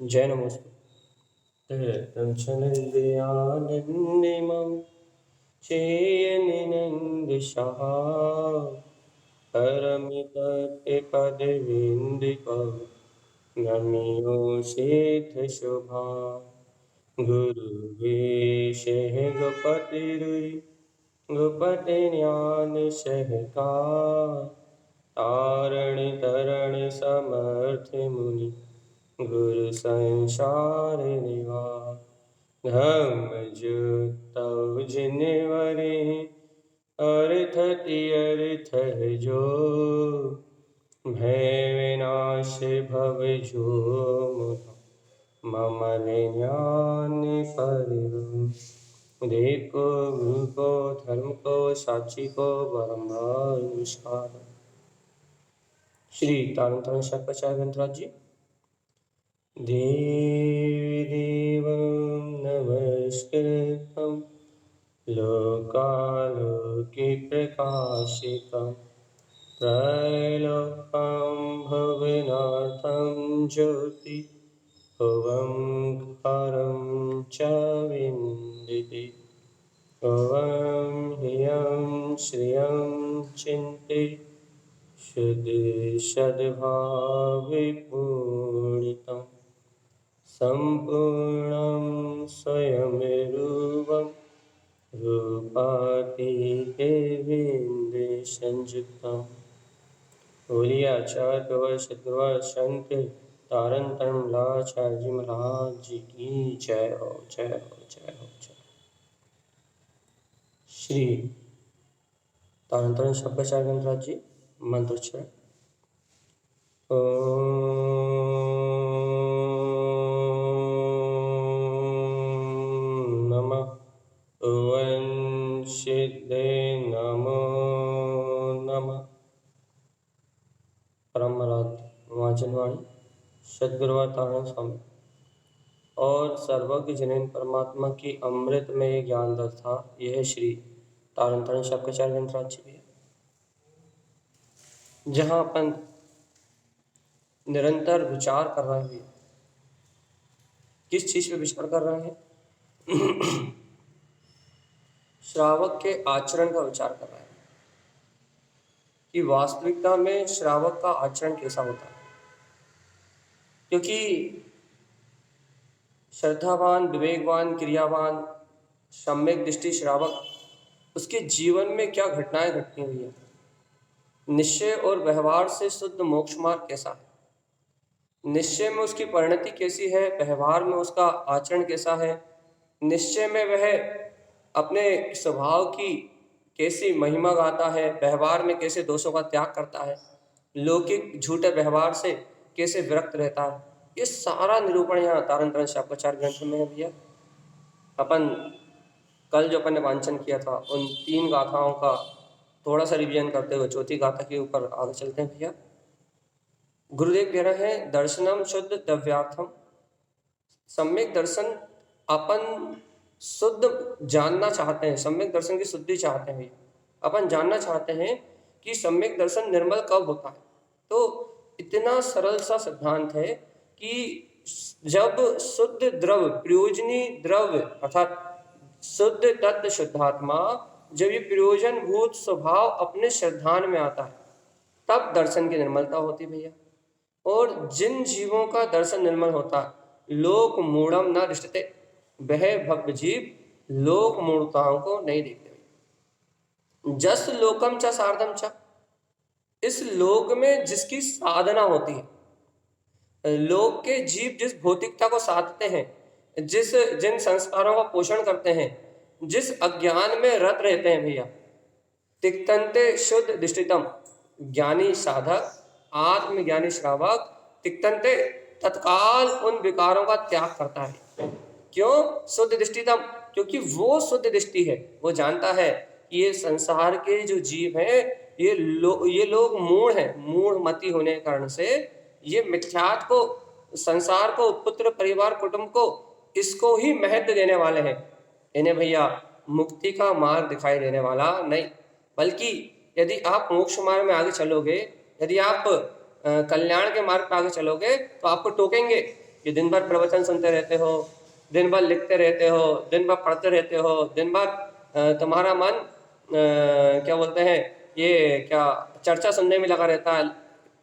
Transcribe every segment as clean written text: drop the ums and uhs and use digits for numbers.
जय नमोस्तुते तं चनन्द्रयानन्दिमं चेयनिनन्दशः परमितपदविन्दिकं नमियो सिद्धशोभा गुरुवेशः गोपतिरुयि गोपतिज्ञानशहका तारण तरण समर्थ मुनि गुरु संसार निवार धम्म जुतौ जिनवरे अर्थ तीर्थ जो भय विनाश भव जो मम ज्ञान परिवृ देव को गुरु को धर्म को साक्षी को बारंबार नमस्कार। श्री तारतम्य शतपचार ग्रंथराज जी। देवं नमस्कृतं लोकालोकप्रकाशितं त्रैलोक्यं भुवनार्थं ज्योति ओंकारं च विन्दिते ओं ह्रियं श्रियं चिन्ते सद्भावपूर्णितं सम्पूर्णं स्वयं रूपं रूपातिदेवेन्द्रसंयुक्तं बोलिए आचार्य प्रवर सद्गुरुवर संत तारतम्य लाचार्य जी महाराज जी की जय हो जय हो जय हो जय। श्री तारतम्य शतपचार ग्रंथराज जी मंत्रोच्चारण। नमः ओं सिद्धे नमो नमः। परमराध्य वाचनवाणी सद्गुरुवर तारण स्वामी और सर्वज्ञ जनन परमात्मा की अमृतमय ज्ञान दत्ता यह श्री तारतम्य शतपचार ग्रंथराज जी है, जहाँ अपन निरंतर विचार कर रहे हैं। किस चीज पे विचार कर रहे हैं? श्रावक के आचरण का विचार कर रहे हैं कि वास्तविकता में श्रावक का आचरण कैसा होता है। क्योंकि श्रद्धावान, विवेकवान, क्रियावान, सम्यक दृष्टि श्रावक, उसके जीवन में क्या घटनाएं घटती हुई है, निश्चय और व्यवहार से शुद्ध मोक्ष मार्ग कैसा है, निश्चय में उसकी परिणति कैसी है, व्यवहार में उसका आचरण कैसा है, निश्चय में वह अपने स्वभाव की कैसी महिमा गाता है, व्यवहार में कैसे दोषों का त्याग करता है, लौकिक झूठे व्यवहार से कैसे विरक्त रहता है। ये सारा निरूपण यहाँ तारतम्य शतपचार ग्रंथ में है भैया। अपन कल जो अपन ने वांचन किया था उन 3 गाथाओं का थोड़ा सा रिवीजन करते हुए चौथी गाथा के ऊपर आगे चलते हैं भैया। गुरुदेव कह रहे हैं दर्शनम शुद्ध द्रव्यार्थम। सम्यक दर्शन अपन शुद्ध जानना चाहते हैं, सम्यक दर्शन की शुद्धि चाहते हैं भैया। अपन जानना चाहते हैं कि सम्यक दर्शन निर्मल कब होता है। तो इतना सरल सा सिद्धांत है कि जब शुद्ध द्रव्य, प्रयोजनी द्रव्य अर्थात शुद्ध तत्व शुद्धात्मा, जब ये प्रयोजनभूत स्वभाव अपने श्रद्धान में आता है तब दर्शन की निर्मलता होती भैया। और जिन जीवों का दर्शन निर्मल होता है, लोक मूढ़म न दृष्टते, वह भव्य जीव लोक मूढ़ताओं को नहीं देखते। जस लोकम च सार्धम च, इस लोक में जिसकी साधना होती है, लोक के जीव जिस भौतिकता को साधते हैं, जिन संस्कारों का पोषण करते हैं, जिस अज्ञान में रत रहते हैं भैया, तिक्तन्ते शुद्ध दृष्टितम, ज्ञानी साधक, आत्मज्ञानी श्रावक तिक्तन्ते तत्काल उन विकारों का त्याग करता है। क्यों? शुद्ध दृष्टितम, क्योंकि वो शुद्ध दृष्टि है। वो जानता है कि ये संसार के जो जीव हैं, ये लोग मूढ़ हैं। मूढ़ मति होने के कारण से ये मिथ्यात्व को, संसार को, पुत्र परिवार कुटुंब को, इसको ही महत्व देने वाले हैं। इन्हें भैया मुक्ति का मार्ग दिखाई देने वाला नहीं, बल्कि यदि आप मोक्ष मार्ग में आगे चलोगे, यदि आप कल्याण के मार्ग पर आगे चलोगे, तो आपको टोकेंगे, कि दिन भर प्रवचन सुनते रहते हो, दिन भर लिखते रहते हो, दिन भर पढ़ते रहते हो, दिन भर तुम्हारा मन क्या बोलते हैं ये क्या चर्चा सुनने में लगा रहता है,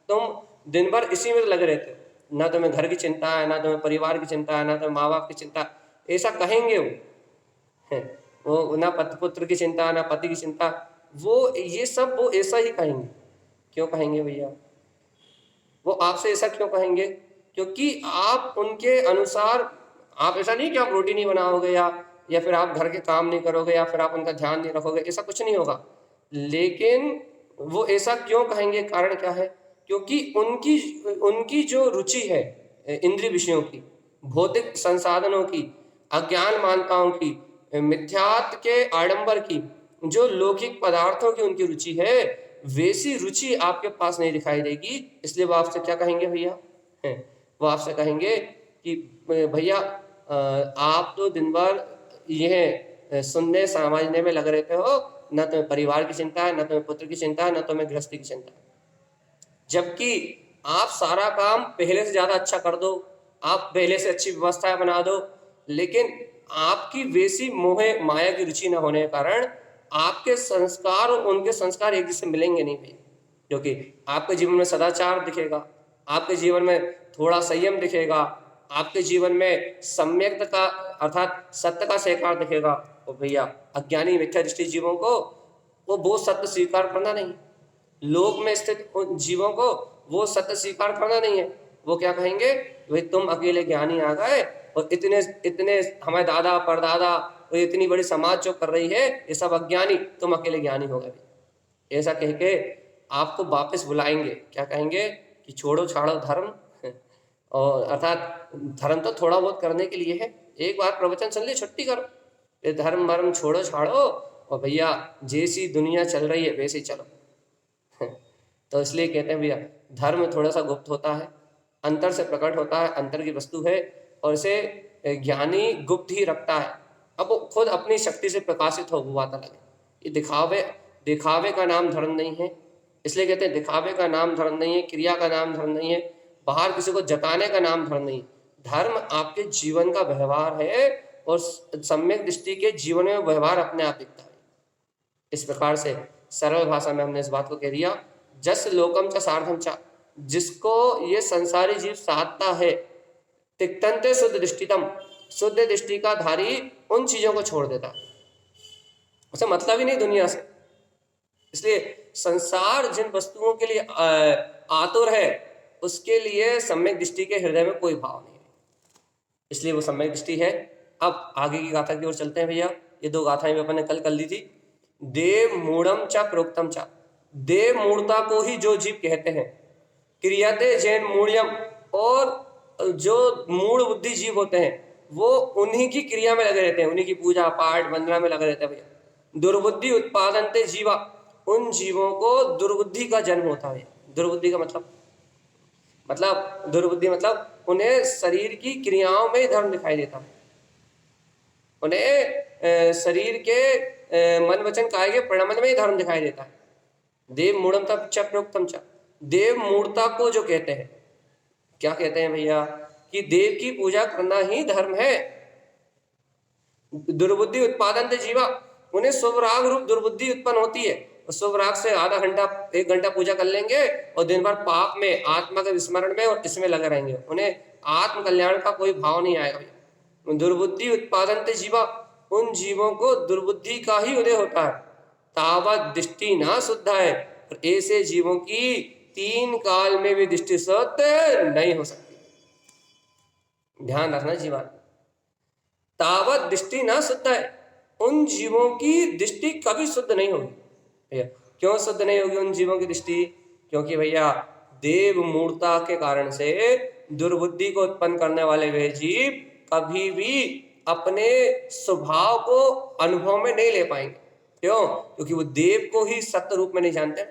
तुम दिन भर इसी में लगे रहते हो, ना तुम्हें घर की चिंता है, ना तुम्हें परिवार की चिंता है, ना तुम्हें माँ बाप की चिंता, ऐसा कहेंगे वो है। वो ना पुत्र की चिंता, ना पति की चिंता, वो ये सब वो ऐसा ही कहेंगे। क्यों कहेंगे भैया? वो आपसे ऐसा क्यों कहेंगे? क्योंकि आप उनके अनुसार, आप ऐसा नहीं कि आप रोटी नहीं बनाओगे या फिर आप घर के काम नहीं करोगे या फिर आप उनका ध्यान नहीं रखोगे, ऐसा कुछ नहीं होगा। लेकिन वो ऐसा क्यों कहेंगे, कारण क्या है? क्योंकि उनकी उनकी जो रुचि है इंद्रिय विषयों की, भौतिक संसाधनों की, अज्ञान मान्यताओं की, मिथ्यात्व के आडंबर की, जो लौकिक पदार्थों की उनकी रुचि है, वैसी रुचि आपके पास नहीं दिखाई देगी। इसलिए वो आपसे क्या कहेंगे भैया? हैं, वो आपसे कहेंगे कि भैया आप तो दिन भर यह सुनने समझने में लगे रहते हो, न तुम्हें परिवार की चिंता है, न तुम्हें पुत्र की चिंता है, न तुम्हें गृहस्थी की चिंता है। जबकि आप सारा काम पहले से ज्यादा अच्छा कर दो, आप पहले से अच्छी व्यवस्थाएं बना दो, लेकिन आपकी वैसी मोह माया की रुचि न होने के कारण आपके संस्कार और उनके संस्कार एक जैसे मिलेंगे नहीं भैया। क्योंकि आपके जीवन में सदाचार दिखेगा, आपके जीवन में थोड़ा संयम दिखेगा, आपके जीवन में सम्यक का अर्थात सत्य का स्वीकार दिखेगा। और भैया अज्ञानी मिथ्या दृष्टि जीवों को वो बहुत सत्य स्वीकार करना नहीं, लोक में स्थित उन जीवों को वो सत्य स्वीकार करना नहीं है। वो क्या कहेंगे? भाई तुम अकेले ज्ञानी आ गए और इतने इतने हमारे दादा परदादा और इतनी बड़ी समाज जो कर रही है ये सब अज्ञानी, तुम अकेले ज्ञानी हो गए। ऐसा कह के आपको वापस बुलाएंगे। क्या कहेंगे? कि छोड़ो छाड़ो धर्म, और अर्थात धर्म तो थोड़ा बहुत करने के लिए है, एक बार प्रवचन सुन ले छुट्टी करो, ये धर्म मर्म छोड़ो छाड़ो और भैया जैसी दुनिया चल रही है वैसे ही चलो। तो इसलिए कहते हैं भैया धर्म थोड़ा सा गुप्त होता है, अंतर से प्रकट होता है, अंतर की वस्तु है, और इसे ज्ञानी गुप्त ही रखता है। अब वो खुद अपनी शक्ति से प्रकाशित हो वो बात अलग है। ये दिखावे का नाम धर्म नहीं है। इसलिए कहते हैं दिखावे का नाम धर्म नहीं है, क्रिया का नाम धर्म नहीं है, बाहर किसी को जताने का नाम धर्म नहीं। धर्म आपके जीवन का व्यवहार है और सम्यक दृष्टि के जीवन में व्यवहार अपने आप दिखता है। इस प्रकार से सरल भाषा में हमने इस बात को कह दिया, जस लोकम च सार्धम च, जिसको ये संसारी जीव साधता है, तिक्तंते शुद्ध दृष्टितम, शुद्ध दृष्टि का धारी उन चीजों को छोड़ देता है, उसे मतलब ही नहीं दुनिया से। इसलिए संसार जिन वस्तुओं के लिए आतुर है उसके लिए सम्यक दृष्टि के हृदय में कोई भाव नहीं है, इसलिए वो सम्यक दृष्टि है। अब आगे की गाथा की ओर चलते हैं भैया। ये दो गाथाएं अपन ने कल कर ली थी। देव मूढ़म च प्रोक्तम च, देव मूढ़ता को ही जो जीव कहते हैं, क्रियाते जैन मूढ़यम, और जो मूढ़ बुद्धि जीव होते हैं वो उन्हीं की क्रिया में लगे रहते हैं, उन्हीं की पूजा पाठ वंदना में लगे रहते हैं भैया। दुर्बुद्धि उत्पादनते जीवा, उन जीवों को दुर्बुद्धि का जन्म होता है। दुर्बुद्धि का मतलब दुर्बुद्धि मतलब उन्हें शरीर की क्रियाओं में धर्म दिखाई देता है, उन्हें शरीर के मन वचन काय के परिणाम में ही धर्म दिखाई देता है। देव मूढ़म तब च प्रोक्तम च, देव मूढ़ता को जो कहते हैं, क्या कहते हैं भैया? कि देव की पूजा करना ही धर्म है। दुर्बुद्धि उत्पादन ते जीवा, उन्हें शुभराग रूप दुर्बुद्धि उत्पन्न होती है। शुभराग से आधा घंटा 1 घंटा पूजा कर लेंगे और दिन भर पाप में, आत्मा के विस्मरण में और इसमें लगे रहेंगे, उन्हें आत्म कल्याण का कोई भाव नहीं आएगा। दुर्बुद्धि उत्पादन ते जीवा, उन जीवों को दुर्बुद्धि का ही उदय होता है। तावत दृष्टि ना शुद्ध है, और ऐसे जीवों की 3 काल में भी दृष्टि शुद्ध नहीं हो सकती। ध्यान रखना जीवन, तावत दृष्टि ना शुद्ध है, उन जीवों की दृष्टि कभी शुद्ध नहीं होगी भैया। क्यों शुद्ध नहीं होगी उन जीवों की दृष्टि? क्योंकि भैया देव मूर्ता के कारण से दुर्बुद्धि को उत्पन्न करने वाले वे जीव कभी भी अपने स्वभाव को अनुभव में नहीं ले पाएंगे। क्यों? क्योंकि वो देव को ही सत्य रूप में नहीं जानते।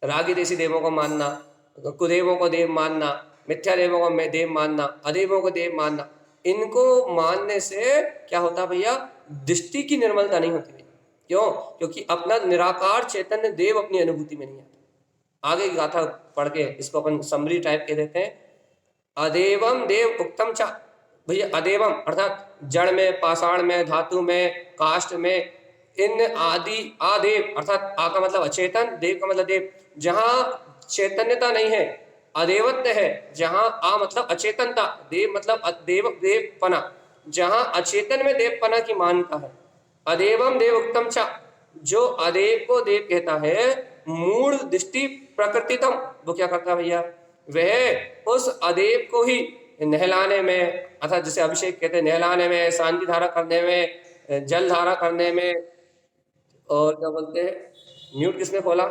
रागी देशी देवों को मानना, कुदेवों को देव मानना, मिथ्या देवों को देव मानना, अदेवों को देव मानना, इनको मानने से क्या होता भैया? दृष्टि की निर्मलता नहीं होती। क्यों? क्योंकि अपना निराकार चैतन्य देव अपनी अनुभूति में नहीं आता। आगे की गाथा पढ़ के इसको अपन समरी टाइप के देते हैं। अदेवम देव उक्तम च। भैया अदेवम अर्थात जड़ में, पाषाण में, धातु में, काष्ठ में, इन आदि, आदेव अर्थात आ का मतलब अचेतन, देव का मतलब देव, जहाँ चैतन्यता नहीं है अदेवत्व है, जहाँ आ मतलब अचेतनता, देव मतलब देव देवपना, जहाँ अचेतन में देवपना की मान्यता है। अदेवम देव उक्तम च, जो अदेव को देव कहता है, मूढ़ दृष्टि प्रकृतितम, वो क्या करता है भैया, वह उस अदेव को ही नहलाने में, अर्थात जिसे अभिषेक कहते हैं, नहलाने में, शांति धारा करने में, जल धारा करने में, और क्या बोलते हैं, म्यूट किसने खोला,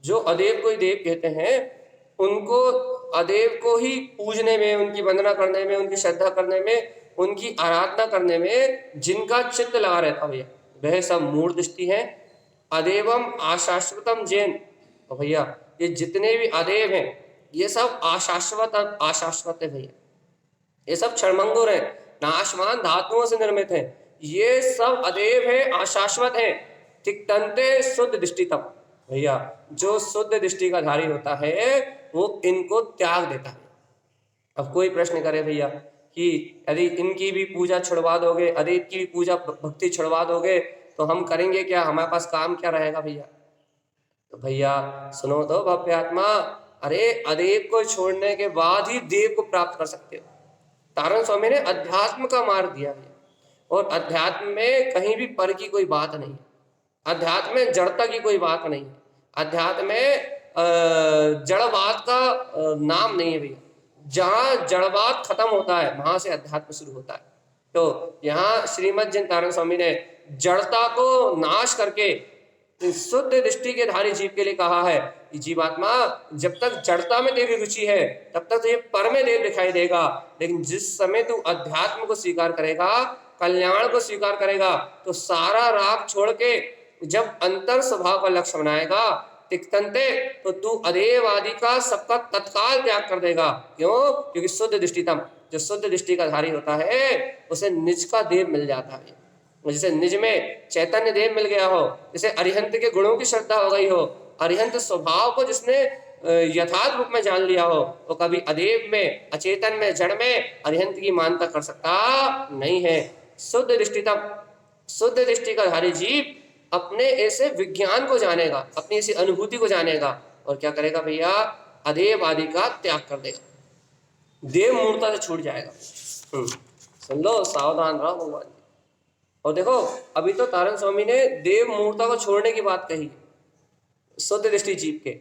जो अदेव को ही देव कहते हैं, उनको अदेव को ही पूजने में, उनकी वंदना करने में, उनकी श्रद्धा करने में, उनकी आराधना करने में जिनका चित्त लगा रहता भैया, वह सब मूढ़ दृष्टि है। अदेवम आशाश्वतम जैन, तो भैया ये जितने भी अदेव हैं ये सब आशाश्वत आशाश्वत है भैया, ये सब क्षणभंगुर है, नाशवान धातुओं से निर्मित है, ये सब अदेव है, अशाश्वत है। तिक्तन्ते शुद्ध दृष्टि तब, भैया जो शुद्ध दृष्टि का धारी होता है वो इनको त्याग देता है। अब कोई प्रश्न करे भैया कि यदि इनकी भी पूजा छुड़वा दोगे, अदेव की भी पूजा भक्ति छुड़वा दोगे, तो हम करेंगे क्या, हमारे पास काम क्या रहेगा भैया। तो भैया सुनो तो भव्य आत्मा, अरे अदेव को छोड़ने के बाद ही देव को प्राप्त कर सकते हो। तारण स्वामी ने अध्यात्म का मार्ग दिया है, और अध्यात्म में कहीं भी पर की कोई बात नहीं है, अध्यात्म में जड़ता की कोई बात नहीं है, अध्यात्म में जड़वाद का नाम नहीं है भैया। जहाँ जड़वाद खत्म होता है वहां से अध्यात्म शुरू होता है। तो यहाँ श्रीमद जिन तारण स्वामी ने जड़ता को नाश करके शुद्ध दृष्टि के धारी जीव के लिए कहा है कि जीवात्मा जब तक जड़ता में तेरी रुचि है तब तक तुझे पर में देव दिखाई देगा, लेकिन जिस समय तू अध्यात्म को स्वीकार करेगा, कल्याण को स्वीकार करेगा, तो सारा राग छोड़ के जब अंतर स्वभाव का लक्ष्य बनाएगा तिक्तंते, तो तू अदेव आदि का सबका तत्काल त्याग कर देगा। क्यों? क्योंकि शुद्ध दृष्टितम, जो शुद्ध दृष्टि का धारी होता है उसे निज का देव मिल जाता है। जैसे निज में चैतन्य देव मिल गया हो, जैसे अरिहंत के गुणों की श्रद्धा हो गई हो, अरिहंत स्वभाव को जिसने यथार्थ रूप में जान लिया हो, वो कभी अदेव में, अचेतन में, जड़ में अरिहंत की मानता कर सकता नहीं है। शुद्ध दृष्टितम, शुद्ध दृष्टि का धारी जीव अपने ऐसे विज्ञान को जानेगा, अपनी ऐसी अनुभूति को जानेगा, और क्या करेगा भैया, अदेव आदि का त्याग कर देगा, देव मूर्ता से छूट जाएगा। सुन लो, सावधान रहो भगवान जी। और देखो अभी तो तारण स्वामी ने देव मूर्ता को छोड़ने की बात कही शुद्ध दृष्टि जीव के,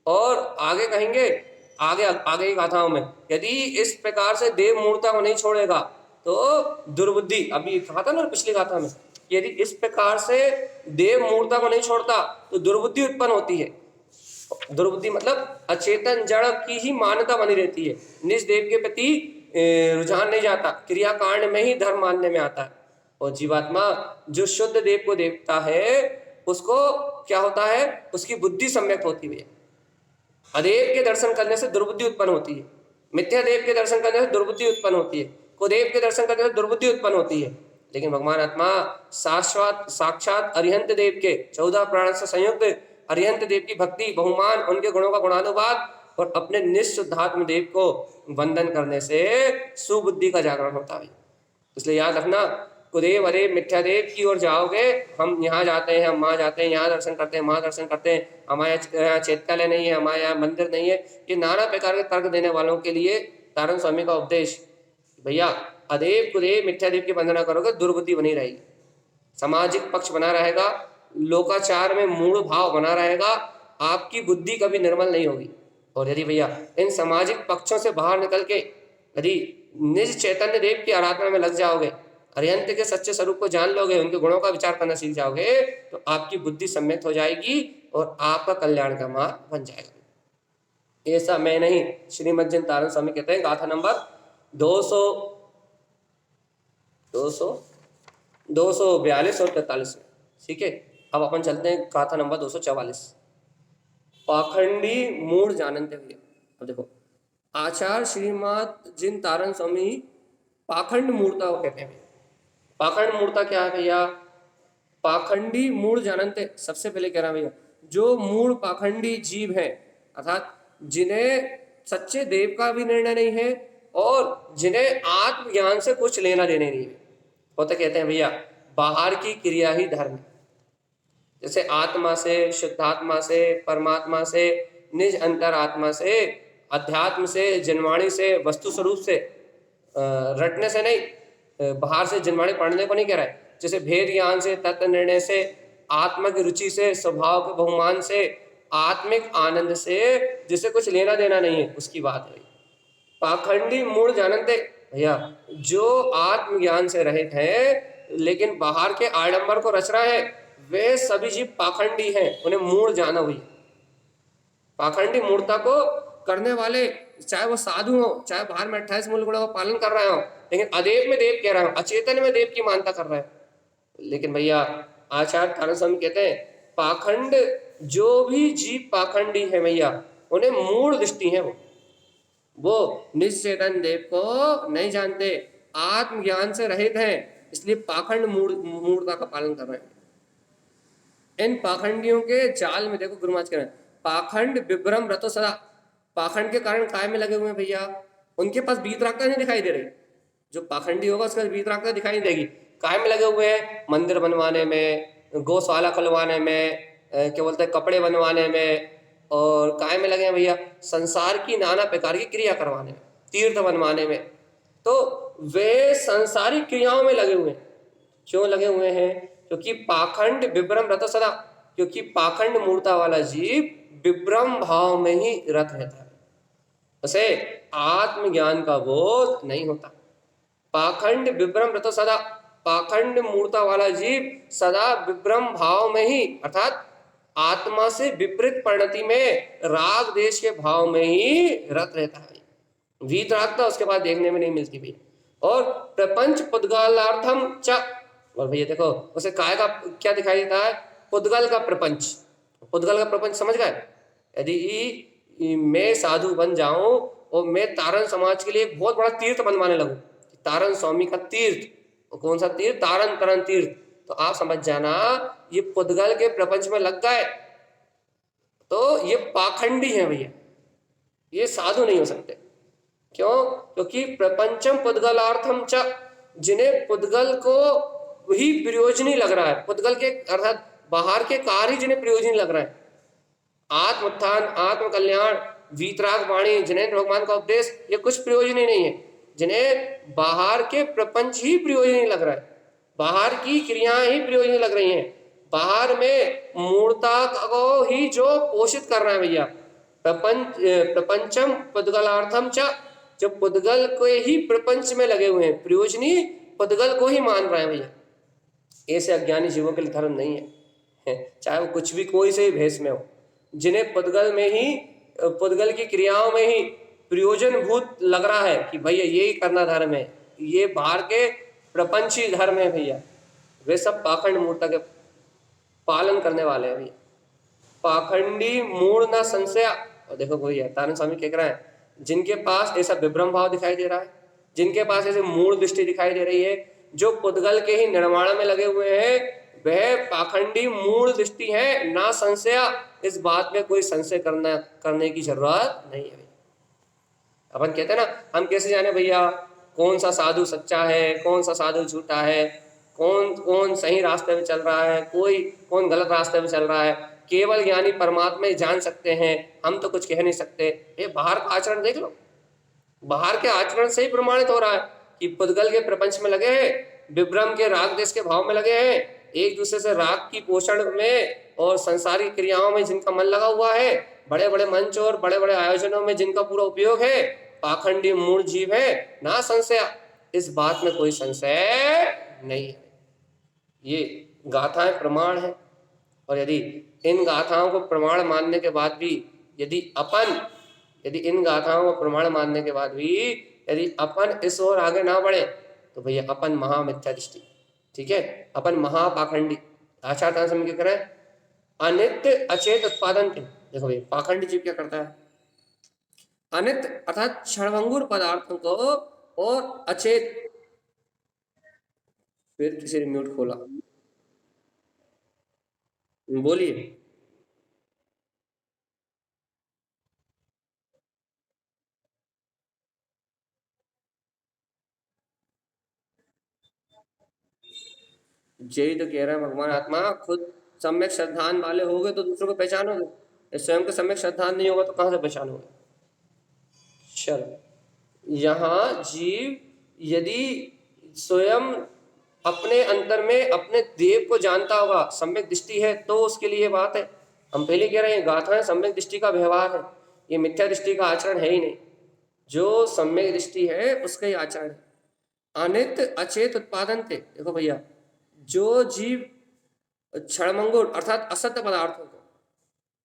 और आगे कहेंगे, आगे आगे की गाथाओं में, यदि इस प्रकार से देव मूर्ता को नहीं छोड़ेगा तो दुर्बुद्धि, अभी कहा था ना पिछली गाथा में, यदि इस प्रकार से देव मूर्ता को नहीं छोड़ता तो दुर्बुद्धि उत्पन्न होती है। दुर्बुद्धि मतलब अचेतन जड़ की ही मान्यता बनी रहती है, निज देव के प्रति रुझान नहीं जाता, क्रियाकांड में ही धर्म मानने में आता है। और जीवात्मा जो शुद्ध देव को देखता है उसको क्या होता है, उसकी बुद्धि सम्यक होती है। अदेव के दर्शन करने से दुर्बुद्धि उत्पन्न होती है, मिथ्या देव के दर्शन करने से दुर्बुद्धि उत्पन्न होती है, कुदेव के दर्शन करने से दुर्बुद्धि उत्पन्न होती है। लेकिन भगवान आत्मा शाश्वत साक्षात अरिहंत देव के 14 प्राण से संयुक्त अरिहंत देव की भक्ति, बहुमान, उनके गुणों का गुणानुवाद और अपने निःशुद्धात्म देव को वंदन करने से सुबुद्धि का जागरण होता है। इसलिए याद रखना, कुदेव अदेव मिथ्या देव की ओर जाओगे, हम यहाँ जाते हैं, हम वहाँ जाते हैं, यहाँ दर्शन करते हैं, वहाँ दर्शन करते हैं, हमारे यहाँ चैत्यालय नहीं है, हमारे यहाँ मंदिर नहीं है, ये नाना प्रकार के तर्क देने वालों के लिए तारण स्वामी का उपदेश, भैया अदेव कुदेव मिथ्या देव की वंदना करोगे दुर्बुद्धि बनी रहेगी, सामाजिक पक्ष बना रहेगा, लोकाचार में मूढ़ भाव बना रहेगा, आपकी बुद्धि कभी निर्मल नहीं होगी। और यदि भैया इन सामाजिक पक्षों से बाहर निकल के यदि निज चैतन्य देव की आराधना में लग जाओगे, अरिहंत के सच्चे स्वरूप को जान लोगे, उनके गुणों का विचार करना सीख जाओगे, तो आपकी बुद्धि सम्यक हो जाएगी और आपका कल्याण का मार्ग बन जाएगा। ऐसा मैं नहीं, श्रीमद जिन तारण स्वामी कहते हैं गाथा नंबर 242 और 43 में। ठीक है, अब अपन चलते हैं गाथा नंबर 244, पाखंडी मूढ़ जानते हुए। अब देखो, आचार्य श्रीमद जिन तारण स्वामी पाखंड मूर्ता को कहते हैं। पाखंड मूर्ता क्या है भैया? पाखंडी मूढ़ जानते, सबसे पहले कह रहा भैया, जो मूढ़ पाखंडी जीव है, अर्थात जिन्हें सच्चे देव का भी निर्णय नहीं है और जिन्हें आत्मज्ञान से कुछ लेना देने नहीं है, वो तो कहते हैं भैया बाहर की क्रिया ही धर्म है। जैसे आत्मा से, शुद्धात्मा से, परमात्मा से, निज अंतरात्मा से, अध्यात्म से, जनवाणी से, वस्तु स्वरूप से, रटने से नहीं, बाहर से जनवाणी पढ़ने को नहीं कह रहा है। जैसे भेद ज्ञान से, तत्व निर्णय से, आत्मा की रुचि से, स्वभाव के बहुमान से, आत्मिक आनंद से, जिसे कुछ लेना देना नहीं है, उसकी बात है। पाखंडी मूढ़ जानते भैया, जो आत्मज्ञान से रहित है लेकिन बाहर के आडंबर को रच रहा है, वे सभी जीव पाखंडी हैं, उन्हें मूढ़ जाना हुई। पाखंडी मूर्ता को करने वाले, चाहे वो साधु हो, चाहे बाहर में 28 मूल गुणों का पालन कर रहे हो, लेकिन अदेव में देव कह रहा हो, अचेतन में देव की मानता कर रहे हैं। लेकिन भैया आचार्य तारण स्वामी कहते हैं पाखंड, जो भी जीव पाखंडी है भैया, उन्हें मूढ़ दृष्टि है, वो निश्चेतन देव को नहीं जानते, आत्मज्ञान से रहित हैं, इसलिए पाखंड मूढ़ता का पालन कर रहे हैं। इन पाखंडियों के जाल में देखो गुरु महाराज कह रहे हैं, पाखंड विभ्रम रतो सदा, पाखंड के कारण काय में लगे हुए हैं भैया, उनके पास वीतरागता नहीं दिखाई दे रही। जो पाखंडी होगा उसका वीतरागता दिखाई नहीं देगी। काय में लगे हुए हैं, मंदिर बनवाने में, गौशाला खुलवाने में, क्या बोलते हैं, कपड़े बनवाने में, और काय में लगे हैं भैया, संसार की नाना प्रकार की क्रिया करवाने में, तीर्थ बनवाने में। तो वे संसारिक क्रियाओं में लगे हुए हैं। क्यों लगे हुए हैं? क्योंकि पाखंड विभ्रम रत सदा, क्योंकि पाखंड मूर्ता वाला जीव विभ्रम भाव में ही रत रहता है, उसे आत्मज्ञान का बोध नहीं होता। पाखंड विभ्रम रत सदा, पाखंड मूर्ता वाला जीव सदा विभ्रम भाव में ही, अर्थात आत्मा से विपरीत परिणति में, राग देश के भाव में ही रत रहता है। वीतरागता उसके बाद देखने में नहीं मिलती भी। और प्रपंच पुद्गलार्थम च, और भैया देखो उसे काय का क्या दिखाई देता है, पुद्गल का प्रपंच। पुद्गल का प्रपंच समझ गए? यदि मैं साधु बन जाऊं और मैं तारण समाज के लिए एक बहुत बड़ा तीर्थ बनवाने लगूं, तारण स्वामी का तीर्थ, कौन सा तीर्थ? तारण तरण तीर्थ, तो आप समझ जाना ये पुद्गल के प्रपंच में लग गए, तो ये पाखंडी है भैया, ये साधु नहीं हो सकते। क्यों? क्योंकि प्रपंचम पुद्गलार्थम च, जिन्हें पुद्गल को ही प्रयोजनी लग रहा है, पुद्गल के अर्थात बाहर के कार्य जिन्हें प्रयोजनी लग रहा है, आत्मोत्थान, आत्म कल्याण, वीतराग वाणी, जिन्हें भगवान का उपदेश, ये कुछ प्रयोजनी नहीं है। जिन्हें बाहर के प्रपंच ही प्रयोजनी लग रहा है, बाहर की क्रियाएं ही प्रयोजनी लग रही हैं, बाहर में मूर्ता को ही जो पोषित कर रहा है भैया, प्रपंचम पुद्गलार्थम च, जो पुद्गल को ही प्रपंच में लगे हुए हैं, प्रयोजनी पुद्गल को ही मान रहे हैं भैया, ऐसे अज्ञानी जीवों के लिए धर्म नहीं है, चाहे वो कुछ भी कोई से भेष में हो। जिन्हें पुद्गल में ही, पुद्गल की क्रियाओं में ही प्रयोजन भूत लग रहा है कि भैया यही करना धर्म है, ये बाहर के प्रपंची धर्म है भैया, वे सब पाखंड मूर्ता के पालन करने वाले हैं भैया। पाखंडी मूढ़ न संशय, और देखो भैया तारण स्वामी कह रहा है, जिनके पास ऐसा विभ्रम भाव दिखाई दे रहा है, जिनके पास ऐसे मूढ़ दृष्टि दिखाई दे रही है, जो पुद्गल के ही निर्माण में लगे हुए हैं, वह पाखंडी मूढ़ दृष्टि है, ना संशय, इस बात में कोई संशय करने की जरूरत नहीं है। अपन कहते हैं ना, हम कैसे जाने भैया कौन सा साधु सच्चा है, कौन सा साधु झूठा है, कौन सही रास्ते में चल रहा है, कौन गलत रास्ते में चल रहा है? केवल ज्ञानी परमात्मा ही जान सकते हैं, हम तो कुछ कह नहीं सकते। ये बाहर का आचरण देख लो, बाहर के आचरण से ही प्रमाणित हो रहा है कि पुद्गल के प्रपंच में लगे हैं, विभ्रम के राग देश के भाव में लगे हैं, एक दूसरे से राग की पोषण में और संसारिक क्रियाओं में जिनका मन लगा हुआ है, बड़े बड़े मंच और बड़े बड़े आयोजनों में जिनका पूरा उपयोग है, पाखंडी मूढ़ जीव है, ना संशय, इस बात में कोई संशय नहीं है। ये गाथाएं प्रमाण है। और यदि इन गाथाओं को प्रमाण मानने के बाद भी यदि इन गाथाओं को प्रमाण मानने के बाद भी यदि अपन इस ओर आगे ना बढ़े, तो भैया अपन महामिथ्या दृष्टि, ठीक है, अपन महापाखंडी। आचार्य समझ के करें, अनित्य अचेत उत्पादन के, देखो भैया पाखंडी जीव क्या करता है, अनित्य अर्थात क्षणभंगुर पदार्थों को और अचेत, फिर किसी ने म्यूट खोला, बोलिए। यही तो कह रहे हैं भगवान आत्मा, खुद सम्यक श्रद्धान वाले होगे तो दूसरों को पहचानोगे, स्वयं के सम्यक श्रद्धान नहीं होगा तो कहाँ से पहचानोगे। चलो, यहाँ जीव यदि स्वयं अपने अंतर में अपने देव को जानता होगा, सम्यक दृष्टि है, तो उसके लिए बात है। हम पहले कह रहे हैं गाथा सम्यक दृष्टि का व्यवहार है, ये मिथ्या दृष्टि का आचरण है ही नहीं। जो सम्यक दृष्टि है उसका ही आचरण है। अनित अचेत उत्पादन थे, देखो भैया, जो जीव क्षणभंगुर अर्थात असत्य पदार्थों को,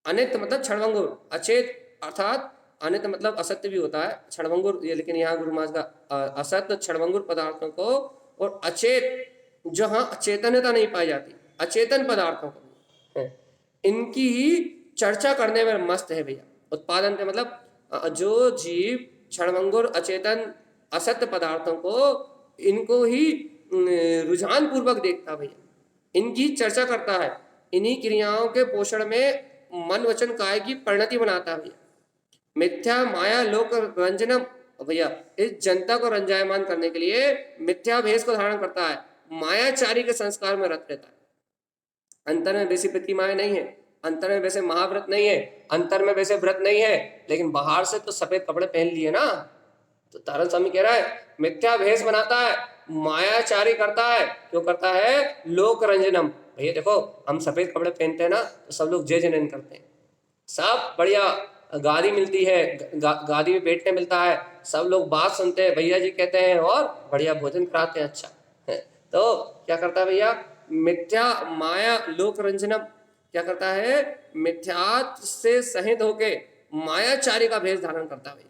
अनित्य मतलब क्षणभंगुर, अचेत अर्थात अनित्य मतलब असत्य भी होता है, क्षणभंगुर ये, लेकिन यहाँ गुरु महाराज का असत्य क्षणभंगुर पदार्थों को, और अचेत जहाँ चेतनता नहीं पाई जाती, अचेतन पदार्थों को है, इनकी ही चर्चा करने में मस्त है भैया। उत्पादन के मतलब जो जीव क्षणभंगुर अचेतन असत्य पदार्थों को, इनको ही रुझान पूर्वक देखता भैया, इनकी चर्चा करता है, इन्हीं क्रियाओं के पोषण में मन वचन काय की परिणति बनाता है भैया। मिथ्या माया लोक रंजनम भैया, इस जनता को रंजायमान करने के लिए मिथ्या भेष को धारण करता है, मायाचारी के संस्कार में रत रहता है। अंतर में वैसी प्रतिमाएं नहीं है, अंतर में वैसे महाव्रत नहीं है, अंतर में वैसे व्रत नहीं है, लेकिन बाहर से तो सफेद कपड़े पहन लिए ना। तो तारण स्वामी कह रहा है मिथ्या भेष बनाता है, मायाचारी करता है, क्यों करता है, लोक रंजनम। भैया देखो, हम सफेद कपड़े पहनते हैं ना तो सब लोग जय जनन करते हैं, सब बढ़िया गादी मिलती है, गादी में बैठने मिलता है, सब लोग बात सुनते हैं, भैया जी कहते हैं, और बढ़िया भोजन कराते हैं, अच्छा है। तो क्या करता है भैया, मिथ्या माया लोक रंजनम, क्या करता है, मिथ्यात से सहित होके मायाचारी का भेष धारण करता है भैया।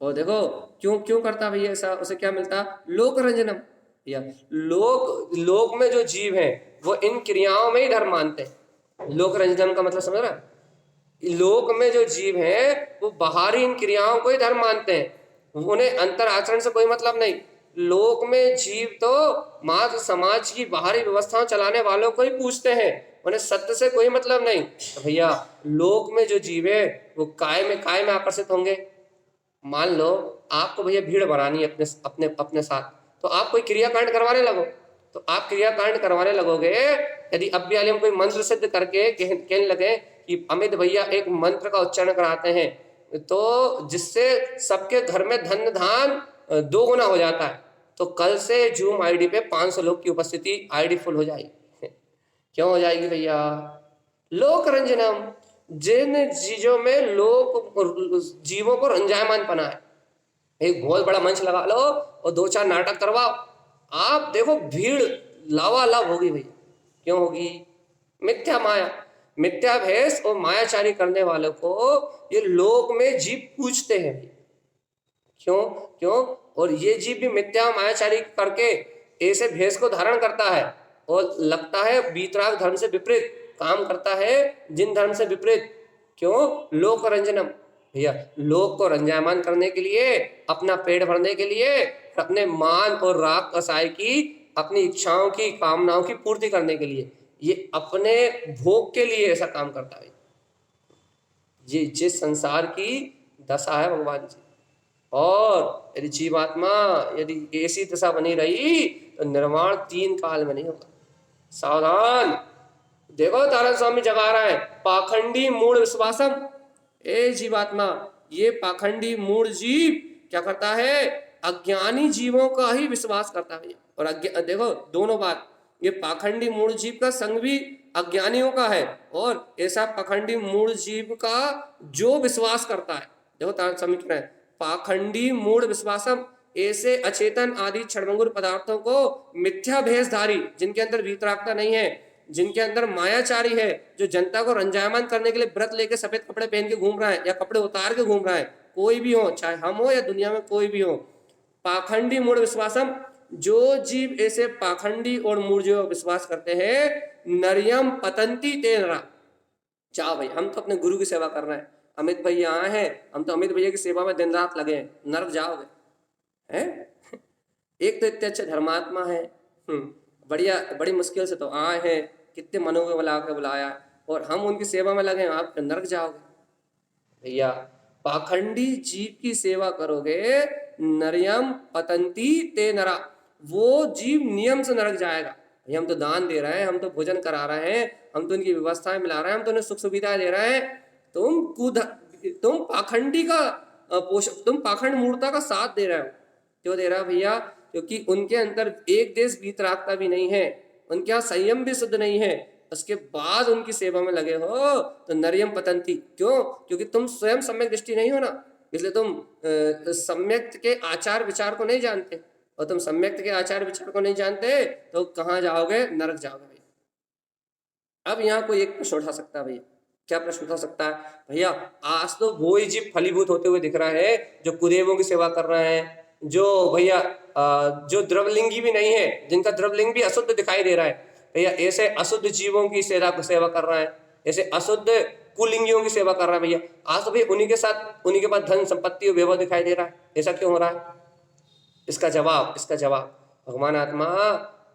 और देखो क्यों क्यों करता भैया ऐसा, उसे क्या मिलता, लोक रंजनम। या लोक में जो जीव हैं वो इन क्रियाओं में ही धर्म मानते हैं। लोक रंजनम का मतलब समझ रहा है? लोक में जो जीव हैं वो बाहरी इन क्रियाओं को ही धर्म मानते हैं, उन्हें अंतर आचरण से कोई मतलब नहीं। लोक में जीव तो मात्र समाज की बाहरी व्यवस्थाओं चलाने वालों को ही पूछते हैं, उन्हें सत्य से कोई मतलब नहीं। तो भैया लोक में जो जीव है वो काय में आकर्षित होंगे। मान लो आपको भैया भीड़ बनानी है अपने अपने अपने साथ, तो आप कोई क्रियाकांड करवाने लगो, तो आप क्रियाकांड करवाने लगोगे, यदि अब भी हम कोई मंत्र सिद्ध करके कहने लगे कि अमित भैया एक मंत्र का उच्चारण कराते हैं, तो जिससे सबके घर में धन धान दो गुना हो जाता है, तो कल से जूम आईडी पे 500 लोग की उपस्थिति, आईडी फुल हो जाएगी। क्यों हो जाएगी भैया, लोक रंजनम। जिन चीजों में लोक जीवों को रंजायमान पना है, एक बहुत बड़ा मंच लगा लो और 2-4 नाटक करवाओ, आप देखो भीड़ लावालाव होगी भैया। क्यों होगी, मिथ्या माया, मिथ्या भेष और मायाचारी करने वालों को ये लोक में जीव पूछते हैं। क्यों क्यों, और ये जीव भी मिथ्या मायाचारी करके ऐसे भेष को धारण करता है और लगता है वीतराग धर्म से विपरीत, काम करता है जिन धर्म से विपरीत। क्यों, लोक रंजनम भैया, लोक को रंजायमान करने के लिए, अपना पेट भरने के लिए, अपने मान और राग कसाय की, अपनी इच्छाओं की कामनाओं की पूर्ति करने के लिए, ये अपने भोग के लिए ऐसा काम करता है। ये जिस संसार की दशा है भगवान जी, और यदि जीवात्मा यदि ऐसी दशा बनी रही तो निर्वाण 3 काल में नहीं होगा। सावधान, देखो तारण स्वामी जगा रहा है, पाखंडी मूढ़ विश्वासम। ए जीवात्मा, ये पाखंडी मूढ़ जीव क्या करता है, अज्ञानी जीवों का ही विश्वास करता है। और देखो दोनों बात, ये पाखंडी मूढ़ जीव का संग भी अज्ञानियों का है, और ऐसा पाखंडी मूढ़ जीव का जो विश्वास करता है, देखो तारण स्वामी कह रहे हैं, पाखंडी मूढ़ विश्वासम, ऐसे अचेतन आदि क्षणभंगुर पदार्थों को मिथ्या भेषधारी, जिनके अंदर वीतरागता नहीं है, जिनके अंदर मायाचारी है, जो जनता को रंजायमान करने के लिए व्रत लेके सफेद कपड़े पहन के घूम रहा है या कपड़े उतार के घूम रहा है, कोई भी हो, चाहे हम हो या दुनिया में कोई भी हो, पाखंडी मूढ़ विश्वासम, जो जीव ऐसे पाखंडी और मूढ़ विश्वास करते हैं, नरियम पतंती तेरा। जाओ भाई, हम तो अपने गुरु की सेवा कर रहे हैं, अमित भैया आए हैं, हम तो अमित भैया की सेवा में दिन रात लगे हैं, नरक जाओगे हैं। एक तो इतने अच्छे धर्मात्मा है, बढ़िया, बड़ी मुश्किल से तो आए हैं, कितने मनों में बुला के बुलाया है, और हम उनकी सेवा में लगे, आप नरक जाओगे भैया। पाखंडी जीव की सेवा करोगे, नरयम पतंती ते नरा, वो जीव नियम से नरक जाएगा। भैया हम तो दान दे रहे हैं, हम तो भोजन करा रहे हैं, हम तो इनकी व्यवस्थाएं मिला रहे हैं, हम तो उन्हें सुख सुविधाएं दे रहे हैं, तुम पाखंडी का तुम पाखंड मूर्ता का साथ दे रहे हो। क्यों दे रहा है भैया? क्योंकि उनके अंदर एक देश वीतरागता भी नहीं है, उनके यहाँ संयम भी शुद्ध नहीं है, उसके बाद उनकी सेवा में लगे हो तो नरियम पतंती। क्यों? क्योंकि तुम स्वयं सम्यक दृष्टि नहीं हो ना, इसलिए तुम सम्यक के आचार विचार को नहीं जानते, और तुम सम्यक के आचार विचार को नहीं जानते तो कहाँ जाओगे? नरक जाओगे भैया। अब यहाँ कोई एक प्रश्न उठा सकता है भैया, क्या प्रश्न उठा सकता है भैया? आज तो वो ही जीव फलीभूत होते हुए दिख रहा है जो कुदेवों की सेवा कर रहे हैं, जो भैया जो द्रवलिंगी भी नहीं है, जिनका द्रवलिंग भी अशुद्ध दिखाई दे रहा है भैया, ऐसे अशुद्ध जीवों की सेवा कर रहा है, ऐसे अशुद्ध कुलिंगियों की सेवा कर रहा है भैया। आज तो भैया उन्हीं के साथ, उन्हीं के पास धन संपत्ति और वैभव दिखाई दे रहा है, ऐसा क्यों हो रहा है? इसका जवाब भगवान आत्मा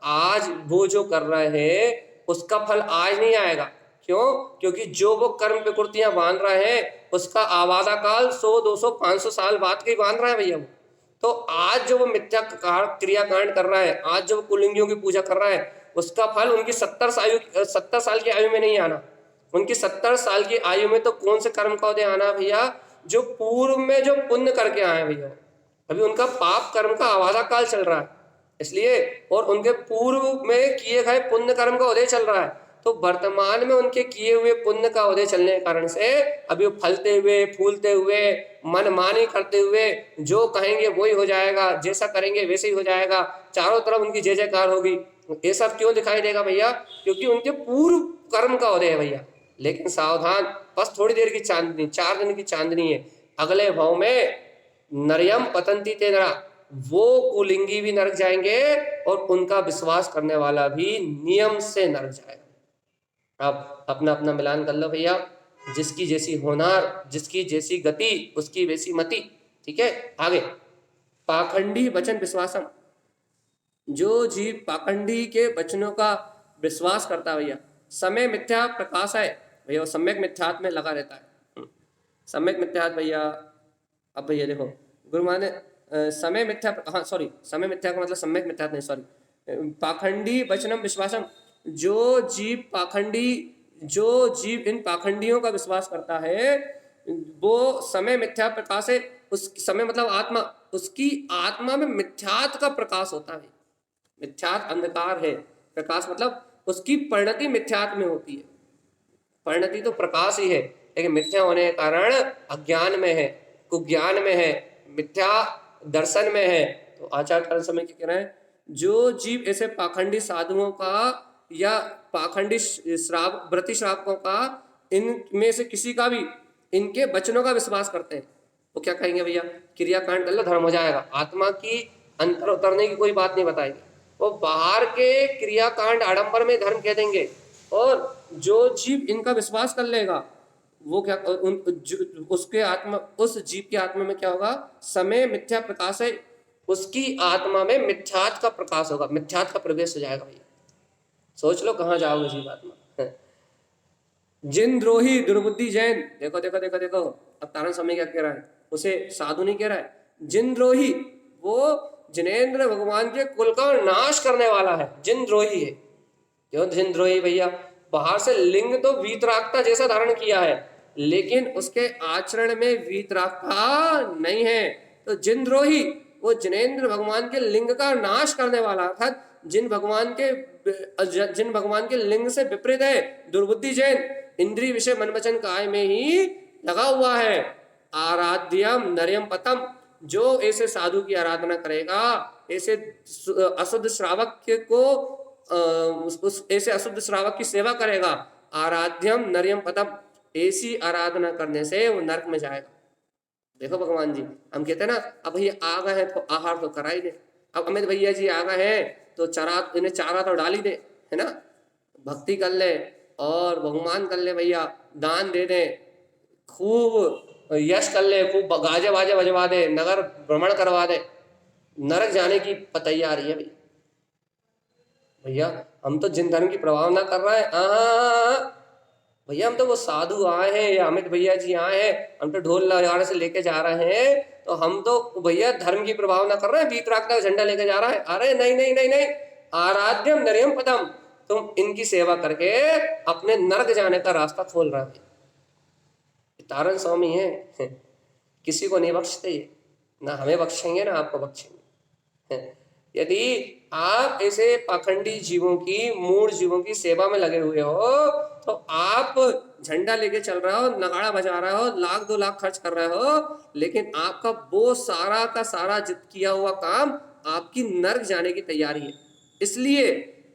आज वो जो कर रहे हैं उसका फल आज नहीं आएगा। क्यों? क्योंकि जो वो कर्म प्रकृतियां बांध रहे हैं उसका आवादा काल 100 200 500 साल बाद के बांध रहा है भैया वो। तो आज जो वो मिथ्या क्रियाकांड कर रहा है, आज जो वो कुलिंगियों की पूजा कर रहा है, उसका फल उनकी 70 साल की आयु में नहीं आना। उनकी 70 साल की आयु में तो कौन से कर्म का उदय आना भैया? जो पूर्व में जो पुण्य करके आए भैया, अभी उनका पाप कर्म का आवादा काल चल रहा है, इसलिए, और उनके पूर्व में किए गए पुण्य कर्म का उदय चल रहा है, तो वर्तमान में उनके किए हुए पुण्य का उदय चलने के कारण से अभी वो फलते हुए, फूलते हुए, मनमानी करते हुए, जो कहेंगे वही हो जाएगा, जैसा करेंगे वैसे ही हो जाएगा, चारों तरफ उनकी जय जयकार होगी। ये सब क्यों दिखाई देगा भैया? क्योंकि उनके पूर्व कर्म का उदय है भैया। लेकिन सावधान, बस थोड़ी देर की चांदनी, 4 दिन की चांदनी है, अगले भाव में नरयम पतंती ते नरा, वो कुलिंगी भी नरक जाएंगे और उनका विश्वास करने वाला भी नियम से नरक जाएगा। अब अपना अपना मिलान कर लो भैया, जिसकी जैसी होनार, जिसकी जैसी गति, उसकी वैसी मति। ठीक है, आगे पाखंडी वचन विश्वासम, जो जीव पाखंडी के वचनों का विश्वास करता है भैया, समय मिथ्या प्रकाश है भैया, वो सम्यक मिथ्यात्व में लगा रहता है। सम्यक मिथ्यात्व भैया, अब भैया देखो गुरु माने समय मिथ्या, हाँ सॉरी, समय मिथ्या का मतलब सम्यक मिथ्यात्व नहीं, सॉरी, पाखंडी वचनम विश्वासम, जो जीव इन पाखंडियों का विश्वास करता है वो समय मिथ्या प्रकाश है। उस समय मतलब आत्मा, उसकी आत्मा में मिथ्यात्व का प्रकाश होता है। मिथ्यात्व अंधकार है, प्रकाश मतलब उसकी परिणति मिथ्यात्व में होती है। परिणति तो प्रकाश ही है, लेकिन मिथ्या होने के कारण अज्ञान में है, कुज्ञान में है, मिथ्या दर्शन में है। तो आचार्य कारण समय क्या कह रहे हैं? जो जीव ऐसे पाखंडी साधुओं का या पाखंडी व्रति श्रावकों का, इनमें से किसी का भी इनके वचनों का विश्वास करते हैं, वो क्या कहेंगे भैया? क्रियाकांड कर लो, धर्म हो जाएगा। आत्मा की अंतर उतरने की कोई बात नहीं बताएंगे, वो बाहर के क्रियाकांड आडंबर में धर्म कह देंगे। और जो जीव इनका विश्वास कर लेगा वो क्या, उसके आत्मा, उस जीव की आत्मा में क्या होगा? समय मिथ्या प्रकाश है, उसकी आत्मा में मिथ्यात्व का प्रकाश होगा, मिथ्यात्व का प्रवेश हो जाएगा भैया। सोच लो कहाँ जाओगे जीवात्मा। जिन द्रोही दुर्बुद्धि जैन, देखो देखो देखो देखो, अब तारण समय क्या कह रहा है? उसे साधु नहीं कह रहा है, जिन द्रोही, वो जिनेन्द्र भगवान के कुल का नाश करने वाला है, जिन द्रोही है। क्यों जिन द्रोही भैया? बाहर से लिंग तो वीतरागता जैसा धारण किया है, लेकिन उसके आचरण में वीतरागता नहीं है। तो जिन द्रोही, वो जिनेन्द्र भगवान के लिंग का नाश करने वाला, अर्थात जिन भगवान के लिंग से विपरीत है, दुर्बुद्धि जैन, इंद्रिय विषय मन वचन काय में ही लगा हुआ है। आराध्यम नरयम पतम, जो ऐसे साधु की आराधना करेगा, ऐसे अशुद्ध श्रावक को उस ऐसे अशुद्ध श्रावक की सेवा करेगा, आराध्यम नरयम पतम, ऐसी आराधना करने से वो नरक में जाएगा। देखो भगवान जी, हम कहते हैं ना, अब भैया आ गए हैं तो आहार तो करा ही दे, अब अमित भैया जी आ गए हैं तो इन्हें चारा तो डाल ही दे, है ना, भक्ति कर ले और बहुमान कर ले भैया, दान दे दे, खूब यश कर ले, खूब गाजे बाजे बजवा दे, नगर भ्रमण करवा दे, नरक जाने की पतैया आ रही है भैया। हम तो जिन धर्म की प्रभाव ना कर रहे हैं, भैया हम तो वो साधु आए हैं या अमित भैया जी आए हैं, हम तो ढोल नगाड़े से लेके जा रहे हैं, तो हम तो भैया धर्म की प्रभाव ना कर रहे हैं, वीतराग का झंडा लेके जा रहा है। अरे नहीं नहीं नहीं नहीं, आराध्यम नरियम पदम, तुम इनकी सेवा करके अपने नरक जाने का रास्ता खोल रहे हो। तारण स्वामी है, किसी को नहीं बख्शते, ना हमें बख्शेंगे ना आपको बख्शेंगे। यदि आप ऐसे पाखंडी जीवों की, मूढ़ जीवों की सेवा में लगे हुए हो, तो आप झंडा लेके चल रहे हो, नगाड़ा बजा रहे हो, लाख 2 लाख खर्च कर रहे हो, लेकिन आपका वो सारा का सारा किया हुआ काम आपकी नर्क जाने की तैयारी है। इसलिए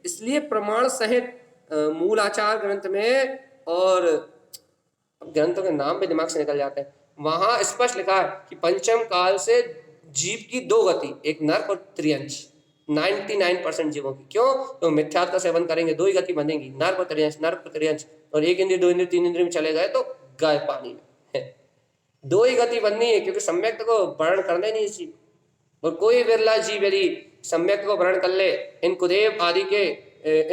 इसलिए प्रमाण सहित मूल आचार ग्रंथ में, और ग्रंथों के नाम भी दिमाग से निकल जाते हैं, वहां स्पष्ट लिखा है कि पंचम काल से जीव की 2 गति, एक नर्क और त्रियंश। 99% जीवों की। क्यों? तो मिथ्यात्व का सेवन करेंगे, 2 ही गति बनेगी, नर्क और त्रियंश, नर्क और त्रियंश। और 1 इंद्रिय 2 इंद्रिय 3 इंद्रिय में चले गए तो गए पानी में। 2 ही गति बननी है, क्योंकि सम्यक को वर्णन करने नहीं जीव। और कोई बिरला जीव यदि सम्यक को वर्णन कर ले, इन कुदेव आदि के,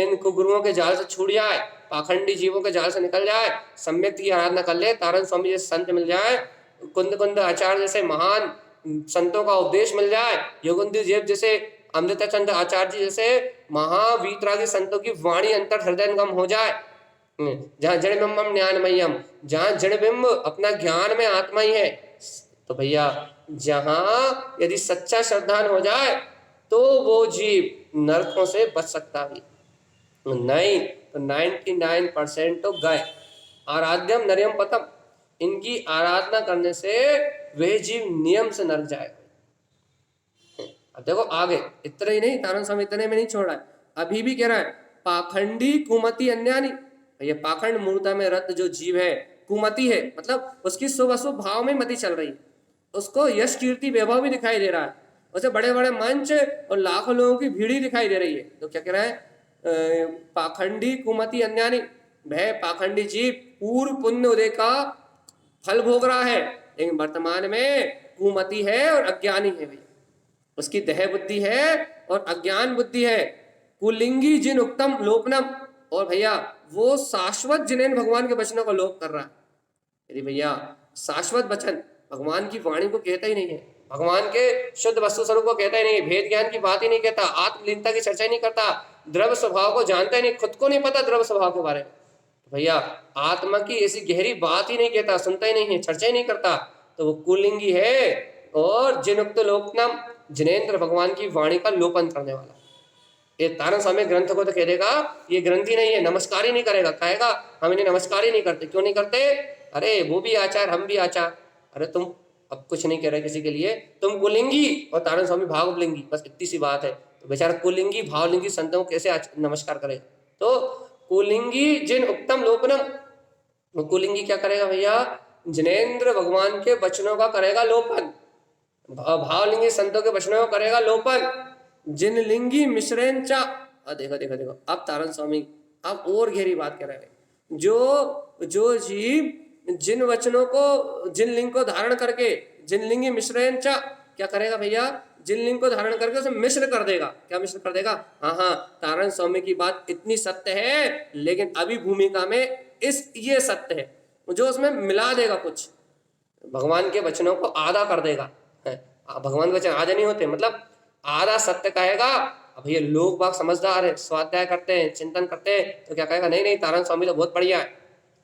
इन कुगुरुओं के जाल से छूट जाए, पाखंडी जीवों के जाल से निकल जाए, सम्यक की आराधना कर ले, तारण स्वामी जैसे संत मिल जाए, कुंद कुंद आचार्य जैसे महान संतों का उपदेश मिल जाए, योगेंद्र जीव जैसे, अमृताचंद आचार्य जी जैसे महावीतरागी संतों की वाणी अंतर हृदयंगम हो जाए, जहाँ जड़ बिंबम ज्ञानमयम, जहाँ जड़ बिंब अपना ज्ञान में आत्मा ही है, तो भैया जहाँ यदि सच्चा श्रद्धान हो जाए तो वो जीव नरकों से बच सकता भी नहीं, तो 99% तो गए। आराध्यम नरियम पतम, इनकी आराधना करने से वह जीव नियम से नरक जाएगा। अब देखो आगे, इतना ही नहीं, तारण स्वामी इतने में नहीं छोड़ रहा है, अभी भी कह रहा है पाखंडी कुमति अन्यानी। ये पाखंड मूर्ता में रत जो जीव है, कुमति है, मतलब उसकी शुभ अशुभ भाव में मति चल रही है, उसको यश कीर्ति वैभव भी दिखाई दे रहा है, उसे बड़े बड़े मंच और लाखों लोगों की भीड़ ही दिखाई दे रही है। तो क्या कह रहा है, पाखंडी कुमति अन्यानी, वह पाखंडी जीव पूर्व पुण्य उदय का फल भोग रहा है, लेकिन वर्तमान में कुमति है और अज्ञानी है भैया, उसकी देह बुद्धि है और अज्ञान बुद्धि है। कुलिंगी जिन उक्तम लोपनम, और भैया वो शाश्वत जिनेन भगवान के वचनों का लोप कर रहा है। यदि भैया शाश्वत वचन भगवान की वाणी को कहता ही नहीं है, भगवान के शुद्ध वस्तु स्वरूप को कहता ही नहीं, भेद ज्ञान की बात ही नहीं कहता, आत्मलीनता की चर्चा ही नहीं करता, द्रव्य स्वभाव को जानता ही नहीं, खुद को नहीं पता द्रव्य स्वभाव के बारे में, भैया आत्मा की ऐसी गहरी बात ही नहीं कहता, सुनता ही नहीं है, चर्चा ही नहीं करता, तो वो कुलिंगी है और जिनुक्त लोकनम, जिनेन्द्र भगवान की वाणी का लोपन करने वाला। ये तारण स्वामी ग्रंथ को तो कह देगा ये ग्रंथ ही नहीं है, नमस्कार ही नहीं करेगा, कहेगा हम इन्हें नमस्कार ही नहीं करते। क्यों नहीं करते? अरे वो भी आचार, हम भी आचार। अरे तुम अब कुछ नहीं कह रहे किसी के लिए, तुम कुलिंगी और तारण स्वामी भावलिंगी, बस इतनी सी बात है। तो बेचारा कुलिंगी भावलिंगी संतों को कैसे नमस्कार करे? तो कुलिंगी जिन उत्तम लोपनम, कुलिंगी क्या करेगा भैया? जिनेन्द्र भगवान के वचनों का करेगा लोपन, भावलिंगी संतों के वचनों का करेगा लोपन। जिन लिंगी मिश्रेन चा, देखो देखो देखो, अब तारण स्वामी अब और गहरी बात कह रहे हैं। जो जीव जिन वचनों को, जिन लिंग को धारण करके, जिन लिंगी मिश्रेन चा, क्या करेगा भैया? जिन लिंग को धारण करके उसे मिश्र कर देगा। क्या मिश्र कर देगा? हाँ, तारण स्वामी की बात इतनी सत्य है, लेकिन अभी भूमिका में ये सत्य है, जो उसमें मिला देगा कुछ, भगवान के वचनों को आधा कर देगा। भगवान के वचन आधे नहीं होते, मतलब आधा सत्य कहेगा। अब ये लोग बाग समझदार है, स्वाध्याय करते हैं, चिंतन करते हैं, तो क्या कहेगा? नहीं नहीं, तारण स्वामी तो बहुत बढ़िया है,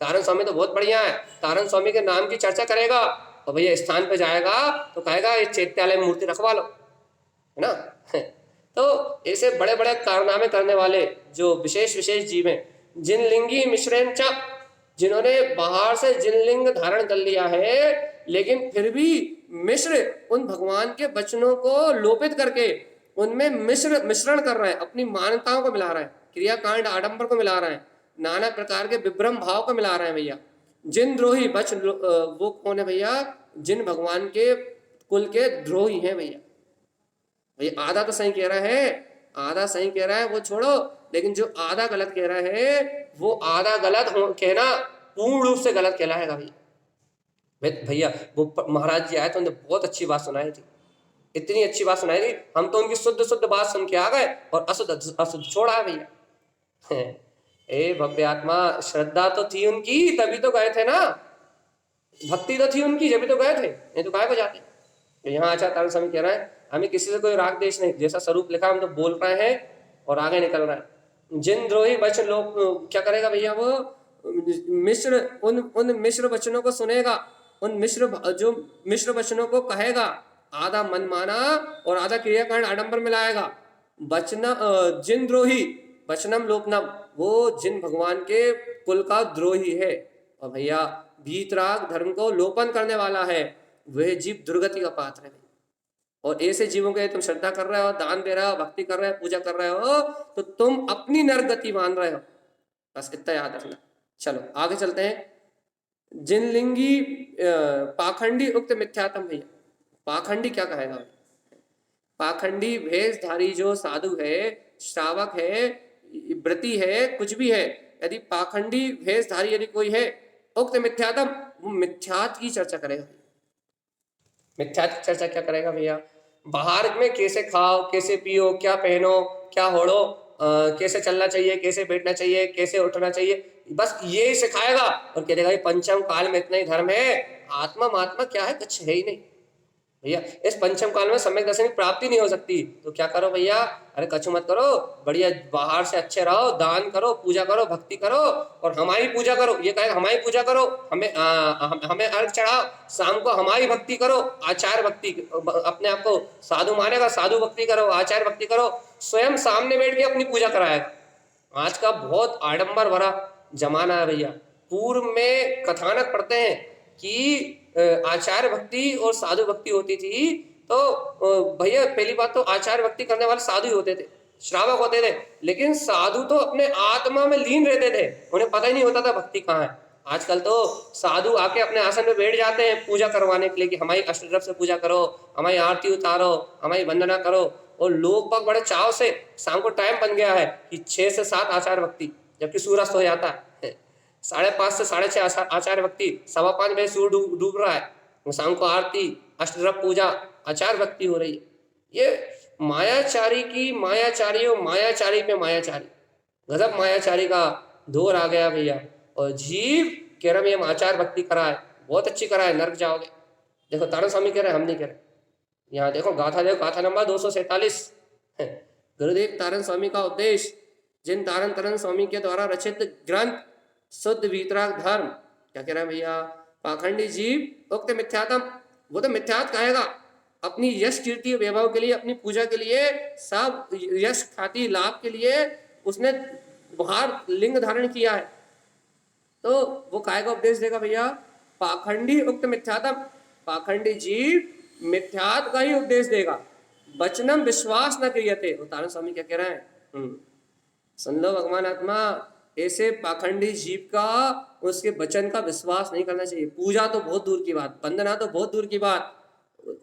तारण स्वामी तो बहुत बढ़िया है, तारण स्वामी के नाम की चर्चा करेगा, और भैया स्थान पे जाएगा तो कहेगा ये चैत्यालय में मूर्ति रखवा लो, है ना। तो ऐसे बड़े बड़े कारनामे करने वाले जो विशेष विशेष जीव हैं, जिन लिंगी मिश्रेन च, जिन्होंने बाहर से जिन लिंग धारण कर लिया है, लेकिन फिर भी मिश्र उन भगवान के वचनों को लोपित करके उनमें मिश्रण कर रहे हैं, अपनी मान्यताओं को मिला रहे हैं, क्रियाकांड आडंबर को मिला रहे हैं, नाना प्रकार के विभ्रम भाव को मिला रहे हैं भैया। जिन द्रोही वो कौन है भैया? जिन भगवान के कुल के द्रोही हैं भैया। भैया आधा तो सही कह रहा है, आधा सही कह रहा है वो छोड़ो, लेकिन जो आधा गलत कह रहा है वो आधा गलत कहना पूर्ण रूप से गलत कहलाएगा भैया। वो महाराज जी आए तो उन्होंने बहुत अच्छी बात सुनाई थी, इतनी अच्छी बात सुनाई थी, हम तो उनकी शुद्ध शुद्ध बात सुन के आ गए और अशुद्ध अशुद्ध छोड़ा है भैया। ए भव्य आत्मा, श्रद्धा तो थी उनकी तभी तो गए थे ना, भक्ति तो थी उनकी जब भी तो गए थे, नहीं तो काहे को जाते। तो यहाँ आचार्य तारण स्वामी कह रहे हैं हमें किसी से कोई राग देश नहीं, जैसा स्वरूप लिखा हम तो बोल रहे हैं और आगे निकल रहे हैं। जिन द्रोही वचन लोग क्या करेगा भैया, वो मिश्र उन मिश्र वचनों को सुनेगा, उन मिश्र वचनों को कहेगा, आधा मन माना और आधा क्रियाकांड आडंबर में लाएगा। जिन द्रोही वचनम लोकनम, वो जिन भगवान के कुल का द्रोही है और भैया वीतराग धर्म को लोपन करने वाला है, वह जीव दुर्गति का पात्र है। और ऐसे जीवों के तुम श्रद्धा कर रहे हो, दान दे रहे हो, भक्ति कर रहे हो, पूजा कर रहे हो, तो तुम अपनी नरगति मान रहे हो। बस इतना याद रखना। चलो आगे चलते हैं। जिनलिंगी पाखंडी उक्त मिथ्यात्म भैया, पाखंडी क्या कहेगा? पाखंडी भेषधारी जो साधु है, श्रावक है, व्रती है, कुछ भी है, यदि पाखंडी भेषधारी यदि कोई है, उक्त मिथ्यात्म, वो मिथ्यात की चर्चा करेगा। मिथ्यात की चर्चा क्या करेगा भैया? बाहर में कैसे खाओ, कैसे पियो, क्या पहनो, क्या ओढ़ो, कैसे चलना चाहिए, कैसे बैठना चाहिए, कैसे उठना चाहिए, बस ये सिखाएगा और कह देगा ये पंचम काल में इतना ही धर्म है, आत्मा महात्मा क्या है, कुछ है ही नहीं भैया। इस पंचम काल में सम्यक दर्शन की प्राप्ति नहीं हो सकती, तो क्या करो भैया? अरे कछु मत करो, बढ़िया बाहर से अच्छे रहो, दान करो, पूजा करो, भक्ति करो और हमारी पूजा करो। ये कहे हमारी पूजा करो, हमें अर्घ चढ़ाओ, शाम को हमारी भक्ति करो, आचार भक्ति, अपने आप को साधु मानेगा, साधु भक्ति करो, आचार भक्ति करो, स्वयं सामने बैठ के अपनी पूजा कराएगा। आज का बहुत आडंबर भरा जमाना है भैया। पूर्व में कथानक पढ़ते हैं कि आचार्य भक्ति और साधु भक्ति होती थी, तो भैया पहली बात तो आचार्य भक्ति करने वाले साधु ही होते थे, श्रावक होते थे, लेकिन साधु तो अपने आत्मा में लीन रहते थे, उन्हें पता ही नहीं होता था भक्ति कहाँ है। आजकल तो साधु आके अपने आसन में बैठ जाते हैं पूजा करवाने के लिए कि हमारी अष्टद्रव्य से पूजा करो, हमारी आरती उतारो, हमारी वंदना करो, और लोग बाग बड़े चाव से, शाम को टाइम बन गया है कि 6 से 7 आचार्य भक्ति, जबकि सूरज हो जाता है 5:30 से 6:30 आचार्य भक्ति, 5:15 बजे सूर्य डूब रहा है, शाम को आरती, अष्टद्रव्य पूजा, आचार्य भक्ति हो रही है। ये मायाचारी की मायाचारी और मायाचारी पे मायाचारी, गजब मायाचारी का दौर आ गया भैया। और जीव कह रहा है आचार्य भक्ति कराए, बहुत अच्छी कराए, नर्क जाओगे। देखो तारण स्वामी कह रहे हम नहीं कह रहे, यहाँ देखो गाथा, देखो गाथा नंबर 247, गुरुदेव तारण स्वामी का उपदेश, जिन तारण तरण स्वामी के द्वारा रचित ग्रंथ शुद्ध वीतराग धर्म, क्या कह रहा है भैया? पाखंडी जीव उक्त मिथ्यात्म, वो तो मिथ्यात कहेगा, अपनी यश कीर्ति वैभव के लिए, अपनी पूजा के लिए, सब यश ख्याति लाभ के लिए उसने बाहर लिंग धारण किया है, तो वो काय का उपदेश देगा भैया? पाखंडी उक्त मिथ्यात्म, पाखंडी जीव मिथ्यात का ही उपदेश देगा। वचनम विश्वास न क्रियते, तारण स्वामी क्या कह रहे हैं? सुन लो भगवान आत्मा, ऐसे पाखंडी जीव का उसके वचन का विश्वास नहीं करना चाहिए। पूजा तो बहुत दूर की बात, वंदना तो बहुत दूर की बात,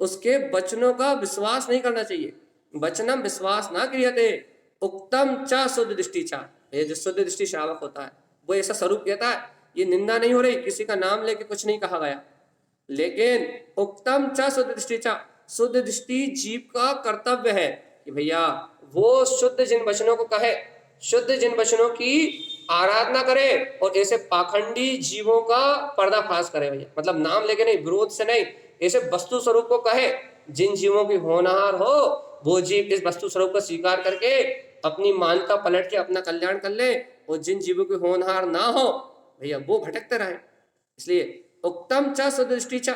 उसके वचनों का विश्वास नहीं करना चाहिए। वचनम विश्वास ना क्रियते, उक्तम च शुद्ध दृष्टि चा, ये जो शुद्ध दृष्टि श्रावक होता है वो ऐसा स्वरूप कहता है। ये निंदा नहीं हो रही, किसी का नाम लेके कुछ नहीं कहा गया, लेकिन उक्तम च शुद्ध दृष्टि चा, शुद्ध दृष्टि जीव का कर्तव्य है कि भैया वो शुद्ध जिन वचनों को कहे, शुद्ध जिन वचनों की आराधना करे और ऐसे पाखंडी जीवों का पर्दाफाश करे भैया। मतलब नाम लेके नहीं, विरोध से नहीं, ऐसे वस्तु स्वरूप को कहे। जिन जीवों की होनहार हो वो जीव इस वस्तु स्वरूप को स्वीकार करके अपनी मानता पलट के अपना कल्याण कर ले, और जिन जीवों की होनहार ना हो भैया वो भटकते रहे। इसलिए उत्तम च शुद्ध दृष्टि च,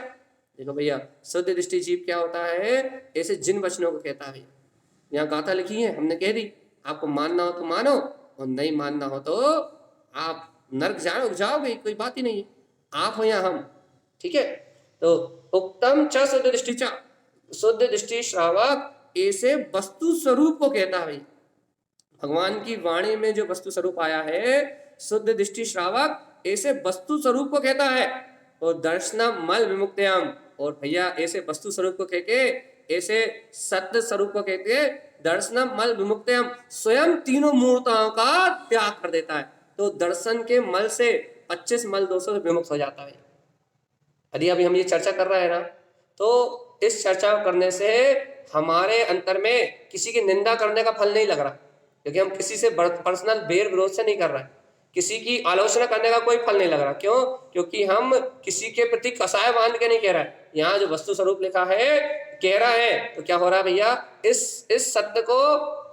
देखो भैया शुद्ध दृष्टि जीव क्या होता है? ऐसे जिन वचनों को कहता है। यहाँ गाथा लिखी है, हमने कह दी, आपको मानना हो तो मानो और नहीं मानना हो तो आप नर्क जाओगे, कोई बात ही नहीं है, आप हो या हम, ठीक है। तो उत्तम च शुद्ध दृष्टि च, शुद्ध दृष्टि श्रावक ऐसे वस्तु स्वरूप को कहता है। भगवान की वाणी में जो वस्तु स्वरूप आया है, शुद्ध दृष्टि श्रावक ऐसे वस्तु स्वरूप को कहता है। और दर्शनम मल विमुक्तयम, और भैया ऐसे वस्तु स्वरूप को कह के, ऐसे सत्य स्वरूप को कहते दर्शनम मल विमुक्तयम, स्वयं तीनों मूर्ताओं का त्याग कर देता है। तो दर्शन के मल से 25 मल दोषों से विमुक्त हो जाता है। यदि अभी हम ये चर्चा कर रहे हैं ना, तो इस चर्चा करने से हमारे अंतर में किसी की निंदा करने का फल नहीं लग रहा, क्योंकि हम किसी से पर्सनल बेर विरोध से नहीं कर रहे हैं, किसी की आलोचना करने का कोई फल नहीं लग रहा। क्यों? क्योंकि हम किसी के प्रति कसाय बांध के नहीं कह रहे हैं। यहाँ जो वस्तु स्वरूप लिखा है कह रहा है, तो क्या हो रहा है भैया, इस सत्य को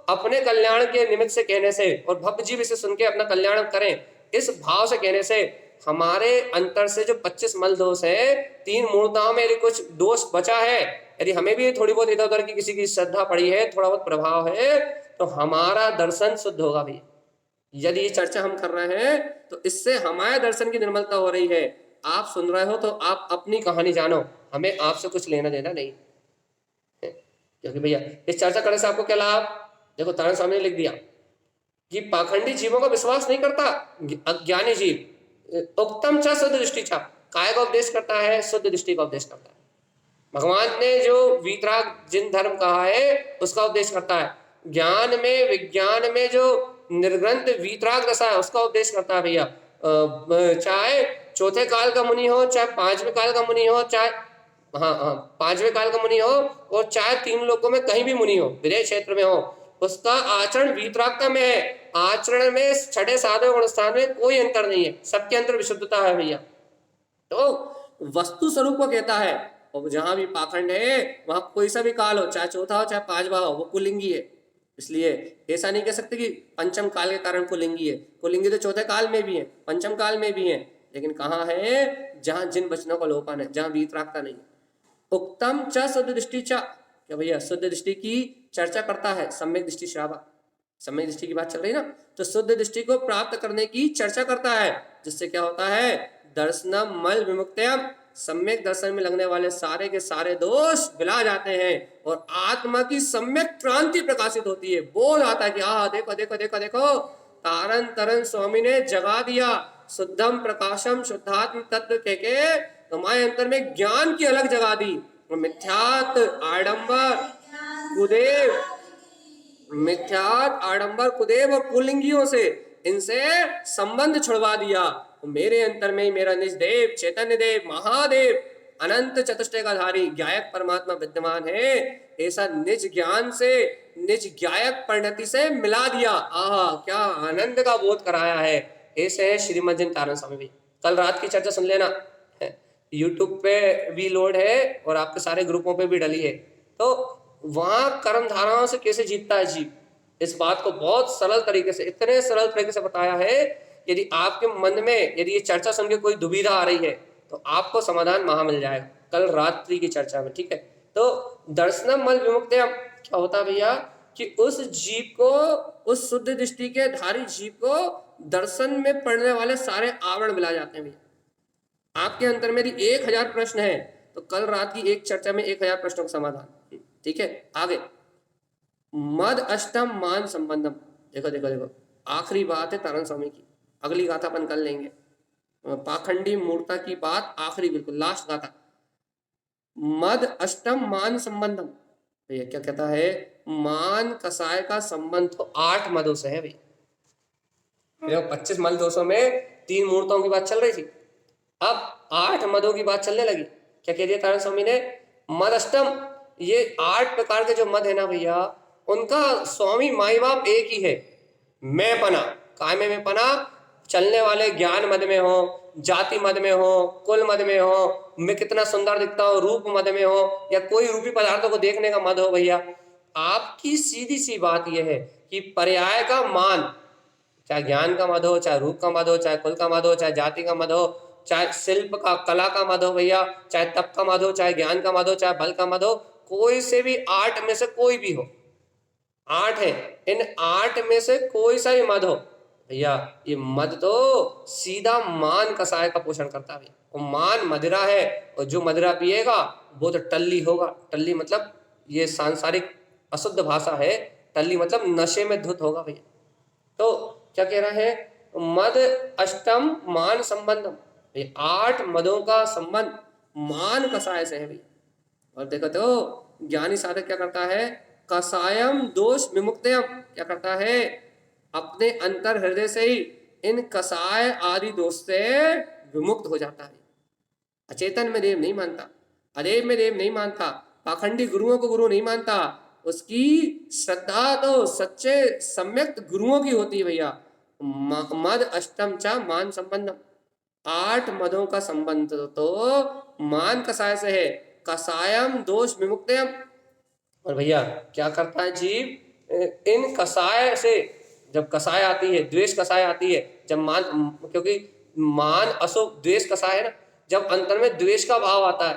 अपने कल्याण के निमित्त से कहने से और भक्त जीव इसे सुन के अपना कल्याण करें, इस भाव से कहने से हमारे अंतर से जो 25 मल दोष है, 3 मूर्ताओं में यदि कुछ दोष बचा है, यदि हमें भी थोड़ी बहुत इधर उधर की किसी की श्रद्धा पड़ी है, थोड़ा बहुत प्रभाव है, तो हमारा दर्शन शुद्ध होगा भैया। यदि ये चर्चा हम कर रहे हैं तो इससे हमारे दर्शन की निर्मलता हो रही है। आप सुन रहे हो तो आप अपनी कहानी जानो, हमें आपसे कुछ लेना देना नहीं है। क्योंकि भैया इस चर्चा करने से आपको क्या लाभ? देखो तारण स्वामी ने लिख दिया कि पाखंडी जीवों का विश्वास नहीं करता अज्ञानी जीव। उत्तम च शुद्ध दृष्टि च, काय का उपदेश करता है? शुद्ध दृष्टि का उपदेश करता है। भगवान ने जो वीतराग जिन धर्म कहा है उसका उपदेश करता है। ज्ञान में विज्ञान में जो निर्ग्रंथ वीतराग दशा है उसका उपदेश करता है भैया। चाहे चौथे काल का मुनि हो, चाहे 5वें काल का मुनि हो, चाहे 5वें काल का मुनि हो, और चाहे 3 लोकों में कहीं भी मुनि हो, विदेश क्षेत्र में हो, उसका आचरण वीतरागता में है। आचरण में 6 7वें गुण स्थान में कोई अंतर नहीं है, सबके अंदर विशुद्धता है भैया। तो वस्तु स्वरूप को कहता है, और जहां भी पाखंड है वहां कोई सा भी काल हो, चाहे चौथा हो चाहे 5वां हो, वो कुलिंगी है। इसलिए ऐसा नहीं कह सकते कि पंचम काल के कारण कुलिंगी है। कुलिंगी तो चौथे काल में भी है, पंचम काल में भी है, लेकिन कहाँ है? जहां जिन वचनों का लोपान है, जहां वीतरागता नहीं है। उत्तम च शुद्ध दृष्टि च, क्या भैया शुद्ध दृष्टि की चर्चा करता है। सम्यक दृष्टि श्रावक, सम्यक दृष्टि की बात चल रही ना, तो शुद्ध दृष्टि को प्राप्त करने की चर्चा करता है, जिससे क्या होता है? दर्शनम मल विमुक्तयम, सम्यक दर्शन में लगने वाले सारे के सारे दोष मिला जाते हैं और आत्मा की सम्यक क्रांति प्रकाशित होती है। बोध आता है कि देखो देखो देखो देखो, तारण तरन स्वामी ने जगा दिया। शुद्धम प्रकाशम शुद्धात्म तत्व के तुम्हारे अंतर में ज्ञान की अलग जगा दी। मिथ्यात आडंबर कुदेव, मिथ्यात आडंबर कुदेव और कुलिंगियों से इनसे संबंध छुड़वा दिया। मेरे अंतर में मेरा निज देव चैतन्य देव महादेव अनंत चतुष्टय का धारी ज्ञायक परमात्मा विद्यमान है। ऐसा निज ज्ञान से, निज ज्ञायक परिणति से मिला दिया। क्या आनंद का बोध कराया है। ऐसे है श्रीमद जिन तारण स्वामी भी। कल रात की चर्चा सुन लेना, यूट्यूब पे भी लोड है और आपके सारे ग्रुपों पे भी डली है। तो वहां कर्म धाराओं से कैसे जीतता है जीव, इस बात को बहुत सरल तरीके से, इतने सरल तरीके से बताया है। यदि आपके मन में यदि ये चर्चा सुन के कोई दुविधा आ रही है तो आपको समाधान वहां मिल जाएगा कल रात्रि की चर्चा में, ठीक है। तो दर्शनम मल विमुक्तयम क्या होता है भैया, कि उस जीव को, उस शुद्ध दृष्टि के धारी जीव को दर्शन में पड़ने वाले सारे आवरण मिला जाते हैं भैया। आपके अंतर में यदि 1000 प्रश्न है तो कल रात की एक चर्चा में 1000 प्रश्नों का समाधान, ठीक है। आगे मद अष्टम मान संबंधम, देखो देखो देखो, आखिरी बात है तारण स्वामी की, अगली गाथा अपन कर लेंगे। पाखंडी मूर्ता की बात आखिरी, बिल्कुल लास्ट गाथा। मद अष्टम मान संबंधम, भैया क्या कहता है? मान कसाय का संबंध तो 8 मदों से है भैया। 25 मल दोषों में 3 मूर्तों की बात चल रही थी, अब 8 मदों की बात चलने लगी। क्या कह दिया तारण स्वामी ने? मद अष्टम, ये 8 प्रकार के जो मद है ना भैया, उनका स्वामी माई बाप एक ही है। मैं पना, काय में पना? चलने वाले ज्ञान मद में हो, जाति मद में हो, कुल मद में हो, मैं कितना सुंदर दिखता हूँ रूप मद में हो, या कोई रूपी पदार्थों को देखने का मद हो भैया। आपकी सीधी सी बात यह है कि पर्याय का मान, चाहे ज्ञान का मद हो, चाहे रूप का मद हो, चाहे कुल का मद हो, चाहे जाति का मद हो, चाहे शिल्प का कला का मद हो भैया, चाहे तप का मद हो, चाहे ज्ञान का मद हो, चाहे बल का मद हो, कोई से भी 8 में से कोई भी हो, 8 है, इन 8 में से कोई सा भी मद हो भैया, ये मद तो सीधा मान कसाय का पोषण करता है। वो मान मदिरा है, और जो मदिरा पिएगा वो तो टल्ली होगा। टल्ली मतलब ये सांसारिक अशुद्ध भाषा है, टल्ली मतलब नशे में धुत होगा भैया। तो क्या कह रहा है? मद अष्टम मान संबंधम, 8 मदों का संबंध मान कसाय से है भैया। और देखो तो ज्ञानी साधक क्या करता है? कसायम दोष विमुक्तयम, क्या करता है? अपने अंतर हृदय से ही इन कसाय आदि दोष से विमुक्त हो जाता है। अचेतन में देव नहीं मानता, अदेव में देव नहीं मानता, पाखंडी गुरुओं को गुरु नहीं मानता, उसकी श्रद्धा तो सच्चे सम्यक गुरुओं की होती है भैया। मद अष्टम चा मान संबंधम, 8 मदों का संबंध तो मान कसाय से है। कसायम दोष विमुक्तयम। और भैया क्या करता है जीव इन कसाय से, जब कसाय आती है, द्वेष कसाय आती है, जब मान, क्योंकि मान अशुभ द्वेष कसाय है ना, जब अंतर में द्वेष का भाव आता है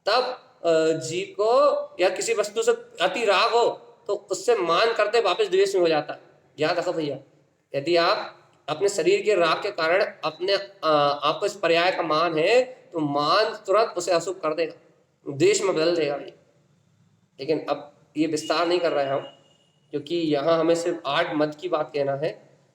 तब जीव को या किसी वस्तु से अति राग हो तो उससे मान करते वापस द्वेष में हो जाता है। याद रखो भैया, यदि आप अपने शरीर के राग के कारण अपने आपको इस पर्याय का मान है तो मान तुरंत उसे अशुभ कर देगा, द्वेष में बदल देगा भैया। लेकिन अब ये विस्तार नहीं कर रहे हैं हम, क्योंकि यहाँ हमें सिर्फ 8 मद की बात कहना है।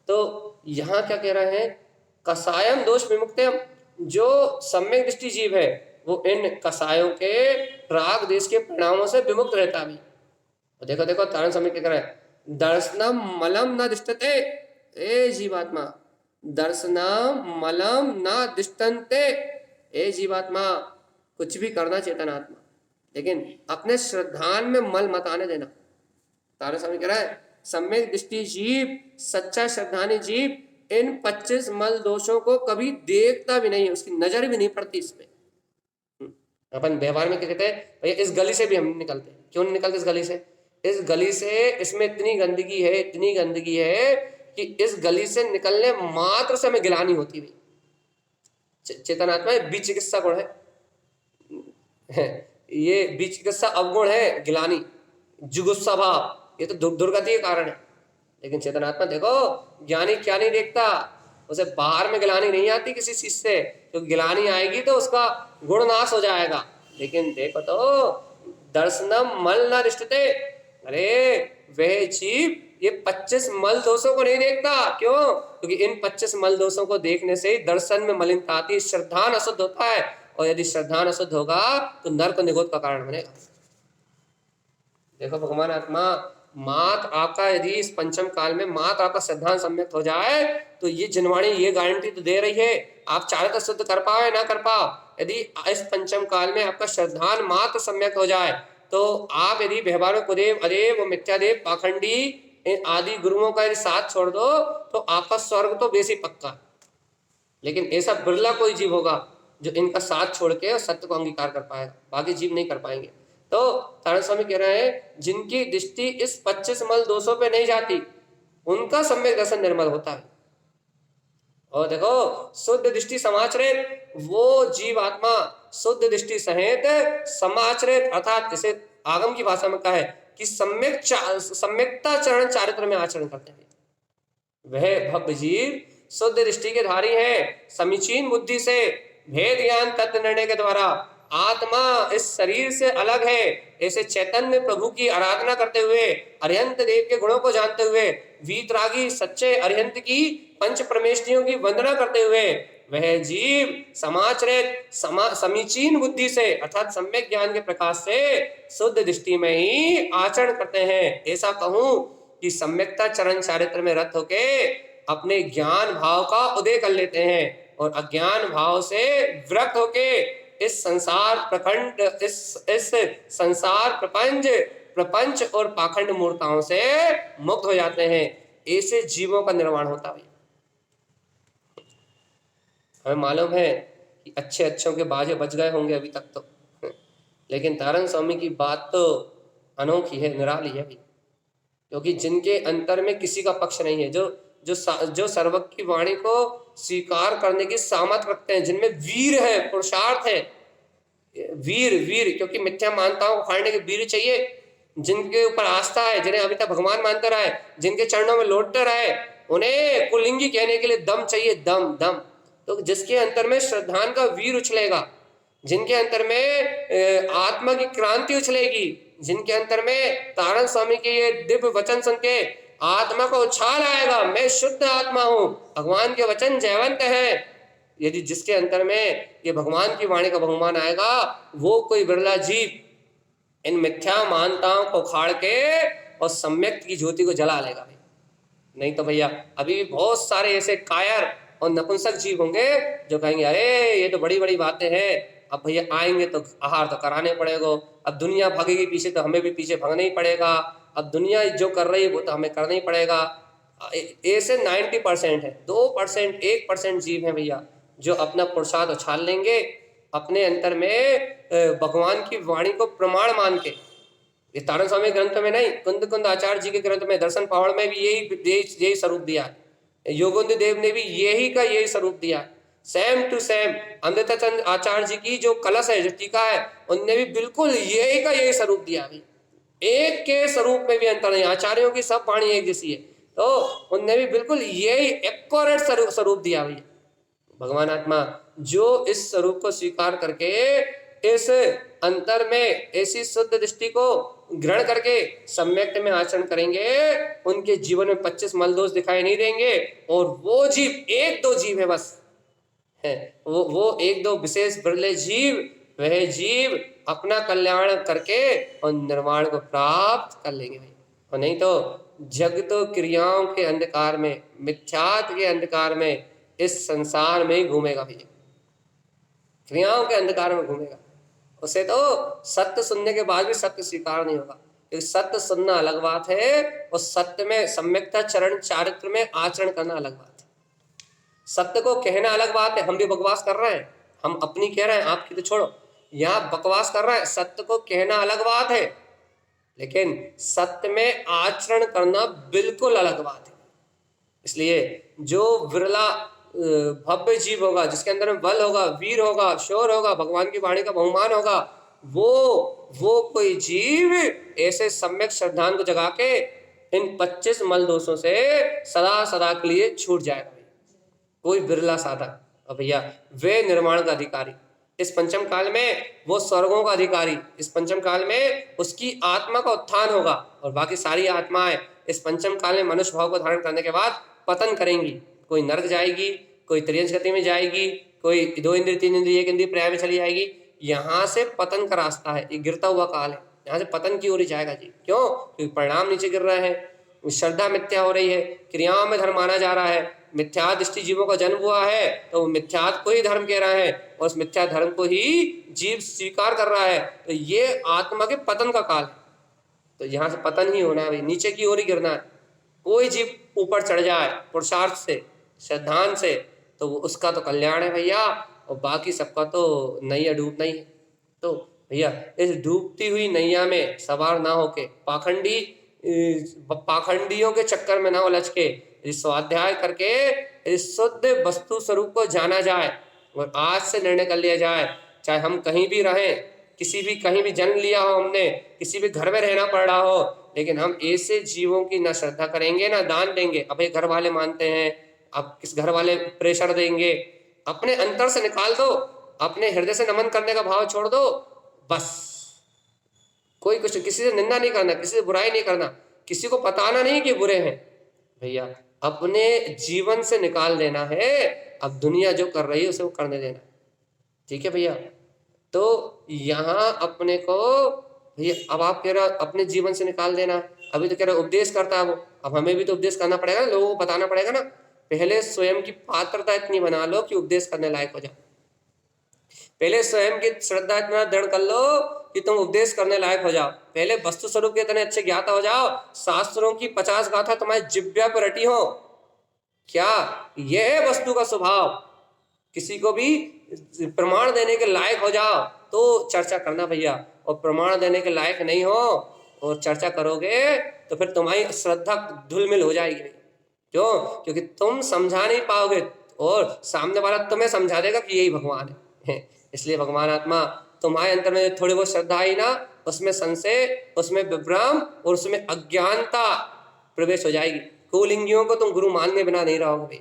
तो यहाँ क्या कह रहे हैं, कसायम दोष विमुक्तयम, जो सम्यक दृष्टि जीव है वो इन कसायों के राग देश के परिणामों से विमुक्त रहता भी। तो देखो देखो तारण समय क्या कह रहा है, दर्शनम मलम न दिष्टते, ए जीवात्मा, दर्शनम मलम न दिष्टन्ते, ए जीवात्मा, कुछ भी करना चेतनात्मा, लेकिन अपने श्रद्धान में मल मत आने देना। तारण समय कह रहा है सम्यक दृष्टि जीव, सच्चा श्रद्धानी जीव इन 25 मल दोषों को कभी देखता भी नहीं है, उसकी नजर भी नहीं पड़ती इस पे। अपन व्यवहार में क्या कहते हैं, भैया इस गली से भी हम निकलते हैं, क्यों नहीं निकलते इस गली से, इस गली से, इसमें इतनी गंदगी है, इतनी गंदगी है कि इस गली से निकलने मात्र से हमें गिलानी होती है। चेतनात्मा विचिकित्सा गुण है ये विचिकित्सा अवगुण है, गिलानी, जुगुस्सा भाव, ये तो दुर्गति के कारण है। लेकिन चेतनात्मा देखो, ज्ञानी क्या नहीं देखता, उसे बाहर में गिलानी नहीं आती किसी चीज से, तो गिलानी आएगी तो उसका गुण नाश हो जाएगा। लेकिन देखो तो दर्शनम मल न रिष्टते, अरे वह जीव ये 25 मल दोषों को नहीं देखता, क्यों, क्योंकि इन 25 मल दोषों को देखने से ही दर्शन में मलिनता आती है, श्रद्धान अशुद्ध होता है, और यदि श्रद्धान अशुद्ध होगा तो नरक निगोद का कारण बनेगा। देखो भगवान आत्मा, मात आपका यदि इस पंचम काल में मात आपका श्रद्धान सम्यक हो जाए तो ये जिनवाणी ये गारंटी तो दे रही है, आप चाहे तो सिद्ध कर पाओ या ना कर पाओ, यदि इस पंचम काल में आपका श्रद्धान मात्र सम्यक हो जाए तो आप यदि व्यवहार में कुदेव अदेव मिथ्यादेव पाखंडी इन आदि गुरुओं का यदि साथ छोड़ दो तो आपका स्वर्ग तो बेसी पक्का। लेकिन ऐसा बिरला कोई जीव होगा जो इनका साथ छोड़ के सत्य को अंगीकार कर पाएगा, बाकी जीव नहीं कर पाएंगे। तो तारण स्वामी कह रहे हैं जिनकी दृष्टि इस 25 मल दोषों पे नहीं जाती उनका सम्यक दर्शन निर्मल होता है। और देखो शुद्ध दृष्टि समाचरित, वो जीव आत्मा शुद्ध दृष्टि सहित समाचरित, अर्थात इसे आगम की भाषा में कहा है कि सम्यकता चरण चारित्र में आचरण करते हैं, वह भव्य जीव शुद्ध दृष्टि के धारी है, समीचीन बुद्धि से भेद ज्ञान तत्व निर्णय के द्वारा आत्मा इस शरीर से अलग है ऐसे चैतन्य प्रभु की आराधना करते हुए, अरिहंत देव के गुणों को जानते हुए, वीतरागी सच्चे अरिहंत की पंच परमेष्ठियों की वंदना करते हुए वह जीव समाचरित समीचीन बुद्धि से अर्थात सम्यक ज्ञान के प्रकाश से शुद्ध दृष्टि में ही आचरण करते हैं। ऐसा कहूं कि सम्यकता चरण चारित्र में रत होके अपने ज्ञान भाव का उदय कर लेते हैं और अज्ञान भाव से विरक्त होके इस संसार प्रखंड इस संसार प्रपंच और पाखंड मूर्ताओं से मुक्त हो जाते हैं। ऐसे जीवों का निर्माण होता है। हमें मालूम है कि अच्छे अच्छों के बाजे बज गए होंगे अभी तक तो, लेकिन तारण स्वामी की बात तो अनोखी है, निराली है भी, क्योंकि जिनके अंतर में किसी का पक्ष नहीं है, जो सर्वज्ञ की वाणी को स्वीकार करने की सामर्थ्य रखते हैं, जिनमें वीर है, पुरुषार्थ है, वीर क्योंकि मिथ्या मानताओं को फाड़ने के वीर चाहिए, जिनके ऊपर आस्था है, जिन्हें अभी तक भगवान मानते रहे, जिनके चरणों में लौटते रहे, उन्हें कुलिंगी कहने के लिए दम चाहिए, दम। तो जिसके अंतर में श्रद्धान का वीर उछलेगा, जिनके अंतर में आत्मा की क्रांति उछलेगी, जिनके अंतर में तारण स्वामी के ये दिव्य वचन सुन के आत्मा को उछाल आएगा, मैं शुद्ध आत्मा हूं, भगवान के वचन जयवंत हैं, यदि जिसके अंतर में ये भगवान की वाणी का बहुमान आएगा, वो कोई बिरला जीव इन मिथ्या मानताओं को खाड़ के और सम्यक की ज्योति को जला लेगा। नहीं तो भैया अभी भी बहुत सारे ऐसे कायर और नपुंसक जीव होंगे जो कहेंगे अरे ये तो बड़ी बड़ी बातें हैं, अब भैया आएंगे तो आहार तो कराने पड़ेगा, अब दुनिया भागेगी पीछे तो हमें भी पीछे भागना ही पड़ेगा, अब दुनिया जो कर रही है वो तो हमें करना ही पड़ेगा। ऐसे 90% है, 2% 1% जीव है भैया जो अपना पुरुषार्थ उछाल लेंगे अपने अंतर में भगवान की वाणी को प्रमाण मान के। ये तारण स्वामी ग्रंथ में नहीं, कुंद कुंद आचार्य जी के ग्रंथ में, दर्शन पावड़ में भी यही स्वरूप दिया है। योगेंद्र देव ने भी यही स्वरूप दिया है, सेम टू सेम। अमृताचंद आचार्य जी की जो कलश है, जो टीका है, उनने भी बिल्कुल यही स्वरूप दिया है। एक के स्वरूप में भी अंतर नहीं, आचार्यों की सब वाणी एक जैसी है, तो उनने भी बिल्कुल यही एक्यूरेट स्वरूप दिया भैया। भगवान आत्मा जो इस स्वरूप को स्वीकार करके इस अंतर में ऐसी शुद्ध दृष्टि को ग्रहण करके सम्यक में आचरण करेंगे, उनके जीवन में 25 मल दोष दिखाई नहीं देंगे। और वो जीव, एक दो जीव है बस, है वो एक दो विशेष बिरले जीव, वह जीव अपना कल्याण करके और निर्वाण को प्राप्त कर लेंगे भाई। और नहीं तो जगत क्रियाओं के अंधकार में, मिथ्यात्व के अंधकार में इस संसार में ही घूमेगा भैया, क्रियाओं के अंधकार में घूमेगा। उसे तो सत्य सुनने के बाद भी सत्य स्वीकार नहीं होगा, क्योंकि सत्य सुनना अलग बात है और सत्य में सम्यकता चरण चारित्र में आचरण करना अलग बात है। सत्य को कहना अलग बात है, हम भी बकवास कर रहे हैं, हम अपनी कह रहे हैं, आपकी तो छोड़ो, यहाँ बकवास कर रहे हैं। सत्य को कहना अलग बात है, लेकिन सत्य में आचरण करना बिल्कुल अलग बात है। इसलिए जो विरला भव्य जीव होगा, जिसके अंदर में बल होगा, वीर होगा, शौर होगा, भगवान की वाणी का बहुमान होगा, वो कोई जीव ऐसे सम्यक श्रद्धान को जगा के इन 25 मल दोषों से सदा सदा के लिए छूट जाएगा। कोई बिरला साधक, और भैया वे निर्माण का अधिकारी, इस पंचम काल में वो स्वर्गों का अधिकारी, इस पंचम काल में उसकी आत्मा का उत्थान होगा। और बाकी सारी आत्माएं इस पंचम काल में मनुष्य भाव को धारण करने के बाद पतन करेंगी। कोई नरक जाएगी, कोई त्रियंश गति में जाएगी, कोई 2 इंद्रिय 3 इंद्रिय 1 इंद्रिय पर्याय में चली जाएगी। यहाँ से पतन का रास्ता है, ये गिरता हुआ काल है, यहाँ से पतन की ओर ही जाएगा जी। क्यों? क्योंकि परिणाम नीचे गिर रहे हैं, श्रद्धा मिथ्या हो रही है, क्रियाओं में धर्म माना जा रहा है, मिथ्या दृष्टि जीवों का जन्म हुआ है, तो वो मिथ्या को ही धर्म कह रहा है और उस मिथ्या धर्म को ही जीव स्वीकार कर रहा है। तो ये आत्मा के पतन का काल है, तो यहाँ से पतन ही होना है भाई, नीचे की ओर ही गिरना है। कोई जीव ऊपर चढ़ जाए पुरुषार्थ से, श्रद्धान से, तो वो उसका तो कल्याण है भैया, और बाकी सबका तो नैया डूबना ही है। तो भैया इस डूबती हुई नैया में सवार ना होके, पाखंडियों के चक्कर में ना उलझ के, इस स्वाध्याय करके इस शुद्ध वस्तु स्वरूप को जाना जाए और आज से निर्णय कर लिया जाए, चाहे हम कहीं भी रहें, कहीं भी जन्म लिया हो हमने, किसी भी घर में रहना पड़ रहा हो, लेकिन हम ऐसे जीवों की ना श्रद्धा करेंगे ना दान देंगे। अब ये घर वाले मानते हैं, अब किस घर वाले प्रेशर देंगे, अपने अंतर से निकाल दो, अपने हृदय से नमन करने का भाव छोड़ दो, बस। कोई कुछ, किसी से निंदा नहीं करना, किसी से बुराई नहीं करना, किसी को बताना नहीं कि बुरे हैं भैया, अपने जीवन से निकाल देना है। अब दुनिया जो कर रही है उसे वो करने देना, ठीक है भैया। तो यहाँ अपने को भैया, अब आप कह रहे हो अपने जीवन से निकाल देना, अभी तो कह रहे उपदेश करता है वो, अब हमें भी तो उपदेश करना पड़ेगा ना, लोगों को बताना पड़ेगा ना। पहले स्वयं की पात्रता इतनी बना लो कि उपदेश करने लायक हो जाओ, पहले स्वयं की श्रद्धा इतना दृढ़ कर लो कि तुम उपदेश करने लायक हो जाओ, पहले वस्तु स्वरूप के इतने अच्छे ज्ञाता हो जाओ, शास्त्रों की 50 गाथा तुम्हारी जिब्या पर रटी हो। क्या यह है वस्तु का स्वभाव? किसी को भी प्रमाण देने के लायक हो जाओ तो चर्चा करना भैया, और प्रमाण देने के लायक नहीं हो और चर्चा करोगे तो फिर तुम्हारी श्रद्धा धुलमिल हो जाएगी। क्यों? क्योंकि तुम समझा नहीं पाओगे और सामने वाला तुम्हें समझा देगा कि यही भगवान है। इसलिए भगवान आत्मा तुम्हारे अंदर में थोड़ी बहुत श्रद्धा आई ना, उसमें संशय, उसमें विभ्रम और उसमें अज्ञानता प्रवेश हो जाएगी। कुलिंगियों को तुम गुरु मानने बिना नहीं रहोगे,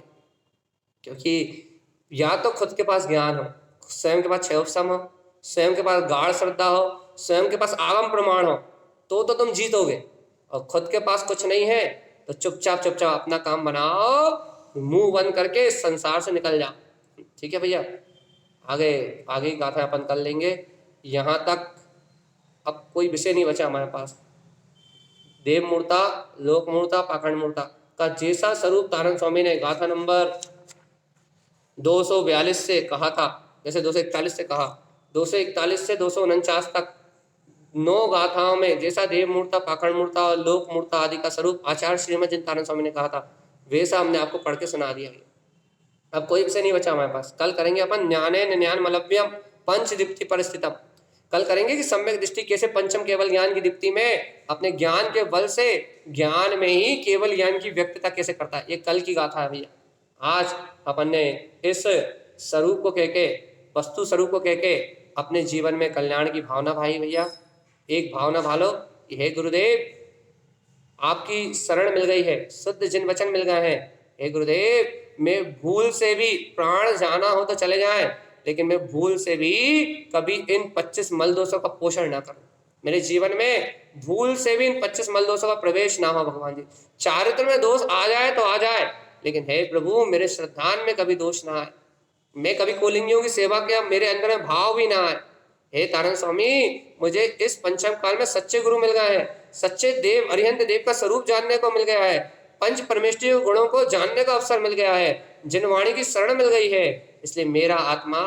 क्योंकि या तो खुद के पास ज्ञान हो, स्वयं के पास क्षयोपशम हो, स्वयं के पास गाढ़ श्रद्धा हो, स्वयं के पास आगम प्रमाण हो, तो तुम जीतोगे। और खुद के पास कुछ नहीं है तो चुपचाप अपना काम बनाओ, मुंह बंद करके संसार से निकल जाओ। ठीक है भैया, आगे गाथा अपन कर लेंगे। यहाँ तक अब कोई विषय नहीं बचा हमारे पास। देव मूर्ता, लोक मूर्ता, पाखंड मूर्ता का जैसा स्वरूप तारण स्वामी ने गाथा नंबर 242 से कहा था, जैसे 241 से कहा, 241 से 249 तक 9 गाथाओं में जैसा देव मूर्ता, पाखंड मूर्ता और लोक मूर्ता आदि का स्वरूप आचार्य श्रीमद चिंतानंद स्वामी ने कहा था, वैसा हमने आपको पढ़ के सुना दिया है। अब कोई विषय नहीं बचा हमारे पास। कल करेंगे अपन ज्ञानेन ज्ञानमलभ्यम पंच दीप्ति परिस्थितम। कल करेंगे कि सम्यक दृष्टि कैसे पंचम केवल ज्ञान की दीप्ति में अपने ज्ञान के बल से ज्ञान में ही केवल ज्ञान की व्यक्तता कैसे करता है। ये कल की गाथा है भैया। आज अपन ने इस स्वरूप को कह के, वस्तु स्वरूप को कह के अपने जीवन में कल्याण की भावना भाई भैया। एक भावना भालो, हे गुरुदेव आपकी शरण मिल गई है, शुद्ध जिन वचन मिल गए हैं। हे गुरुदेव मैं भूल से भी प्राण जाना हो तो चले जाएं, लेकिन मैं भूल से भी कभी इन 25 मल दोषों का पोषण ना करूं। मेरे जीवन में भूल से भी इन 25 मल दोषों का प्रवेश ना हो भगवान जी। चारित्र में दोष आ जाए तो आ जाए, लेकिन हे प्रभु मेरे श्रद्धान में कभी दोष ना आए। मैं कभी कोलिंगियों की सेवा किया, मेरे अंदर में भाव भी ना आए। हे तारण स्वामी मुझे इस पंचम काल में सच्चे गुरु मिल गए हैं, सच्चे देव अरिहंत देव का स्वरूप जानने को मिल गया है, पंच परमेष्ठियों गुणों को जानने का अवसर मिल गया है, जिनवाणी की शरण मिल गई है। इसलिए मेरा आत्मा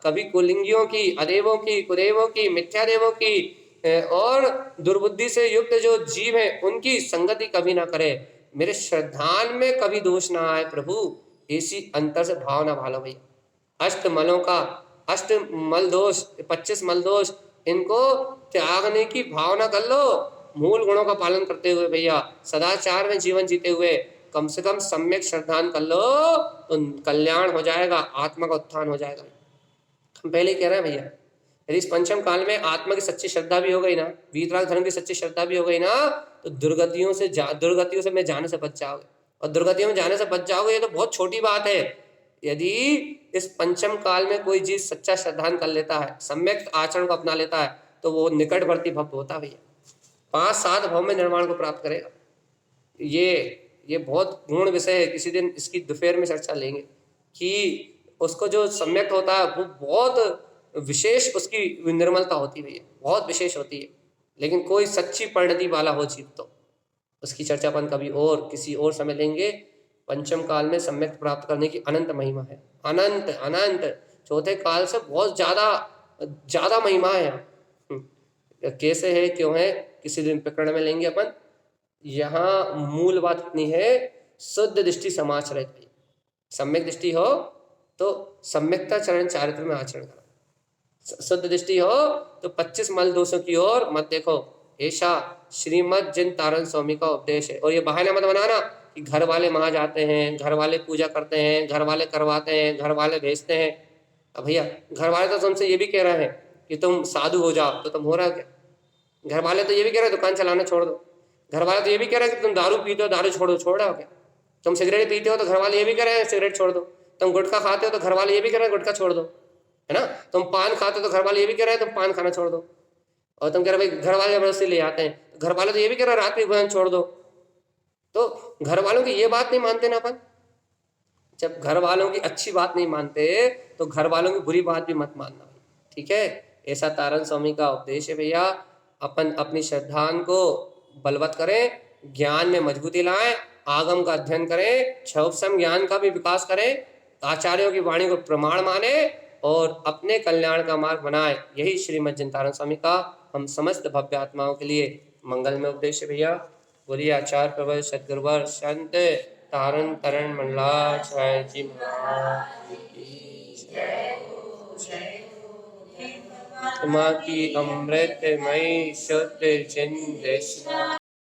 कभी कुलिंगियों की, अदेवों की, कुदेवों की, मिथ्या देवों की और दुर्बुद्धि से युक्त जो जीव हैं उनकी संगति कभी ना करे। मेरे श्रद्धान में कभी दोष ना आए प्रभु, ऐसी अंतर से भावना भालो भैया। अष्ट मलों का, अष्ट मल दोष, 25 मल दोष, इनको त्यागने की भावना कर लो। मूल गुणों का पालन करते हुए भैया, सदाचार में जीवन जीते हुए कम से कम सम्यक श्रद्धान कर लो तो कल्याण हो जाएगा, आत्मा का उत्थान हो जाएगा। हम पहले ही कह रहे हैं भैया, यदि इस पंचम काल में आत्मा की सच्ची श्रद्धा भी हो गई ना, वीतराग धर्म की सच्ची श्रद्धा भी हो गई ना, तो दुर्गतियों से मैं जाने से बच जाओगे। और दुर्गतियों में जाने से बच जाओगे ये तो बहुत छोटी बात है। यदि इस पंचम काल में कोई जीव सच्चा श्रद्धान कर लेता है, सम्यक आचरण को अपना लेता है, तो वो निकटवर्ती भव होता है भैया, 5-7 भव में निर्माण को प्राप्त करेगा। ये बहुत गुण विषय है, किसी दिन इसकी दोपहर में चर्चा लेंगे कि उसको जो सम्यक होता है वो बहुत विशेष उसकी निर्मलता होती है भैया, बहुत विशेष होती है। लेकिन कोई सच्ची परिणति वाला हो जीव तो उसकी चर्चा अपन कभी और किसी और समय लेंगे। पंचम काल में सम्यक प्राप्त करने की अनंत महिमा है, अनंत अनंत। चौथे काल से बहुत ज्यादा महिमा है। कैसे है, क्यों है, किसी दिन प्रकरण में लेंगे अपन। यहाँ मूल बात इतनी है, शुद्ध दृष्टि समाचरित है। सम्यक दृष्टि हो तो सम्यकता चरण चारित्र में आचरण करो, शुद्ध दृष्टि हो तो 25 मल दोषों की ओर मत देखो। ऐसा श्रीमद जिन तारण स्वामी का उपदेश है। और ये बहाना मत बनाना कि घर वाले वहां जाते हैं, घर वाले पूजा करते हैं, घर वाले करवाते हैं, घर वाले भेजते हैं। अब भैया घर वाले तो तुमसे ये भी कह रहे हैं कि तुम साधु हो जाओ, तो तुम हो रहा क्या? घर वाले तो ये भी कह रहे हैं दुकान चलाना छोड़ दो। घर वाले तो ये भी कह रहे हैं कि तुम दारू पीते हो, दारू छोड़ दो, छोड़ रहे हो क्या? तुम सिगरेट पीते हो तो घर वाले ये भी कह रहे हैं सिगरेट छोड़ दो। तुम गुटखा खाते हो तो घर वाले ये भी कह रहे हैं गुटखा छोड़ दो, है ना? तुम पान खाते हो तो घर वाले ये भी कह रहे हैं तुम पान खाना छोड़ दो। और तुम कह रहे भाई घर वाले जबरदस्ती ले आते हैं, तो घर वाले तो ये भी कह रहे हैं रात्रि भोजन छोड़ दो। तो घर वालों की ये बात नहीं मानते ना अपन। जब घर वालों की अच्छी बात नहीं मानते तो घर वालों की बुरी बात भी मत मानना, ठीक है? ऐसा तारण स्वामी का उपदेश है भैया। अपन अपनी श्रद्धान को बलवत करें, ज्ञान में मजबूती लाएं, आगम का अध्ययन करें, क्षोभसम ज्ञान का भी विकास करें, आचार्यों की वाणी को प्रमाण माने और अपने कल्याण का मार्ग बनाए। यही श्रीमद जिन तारण स्वामी का हम समस्त भव्य आत्माओं के लिए मंगल में उपदेश है भैया। बोलिए आचार्य प्रवर सदगुरुवर संत तारण तरण मंडलाचार्य जी महाराज की जय। की अमृतमयी शुद्ध जिन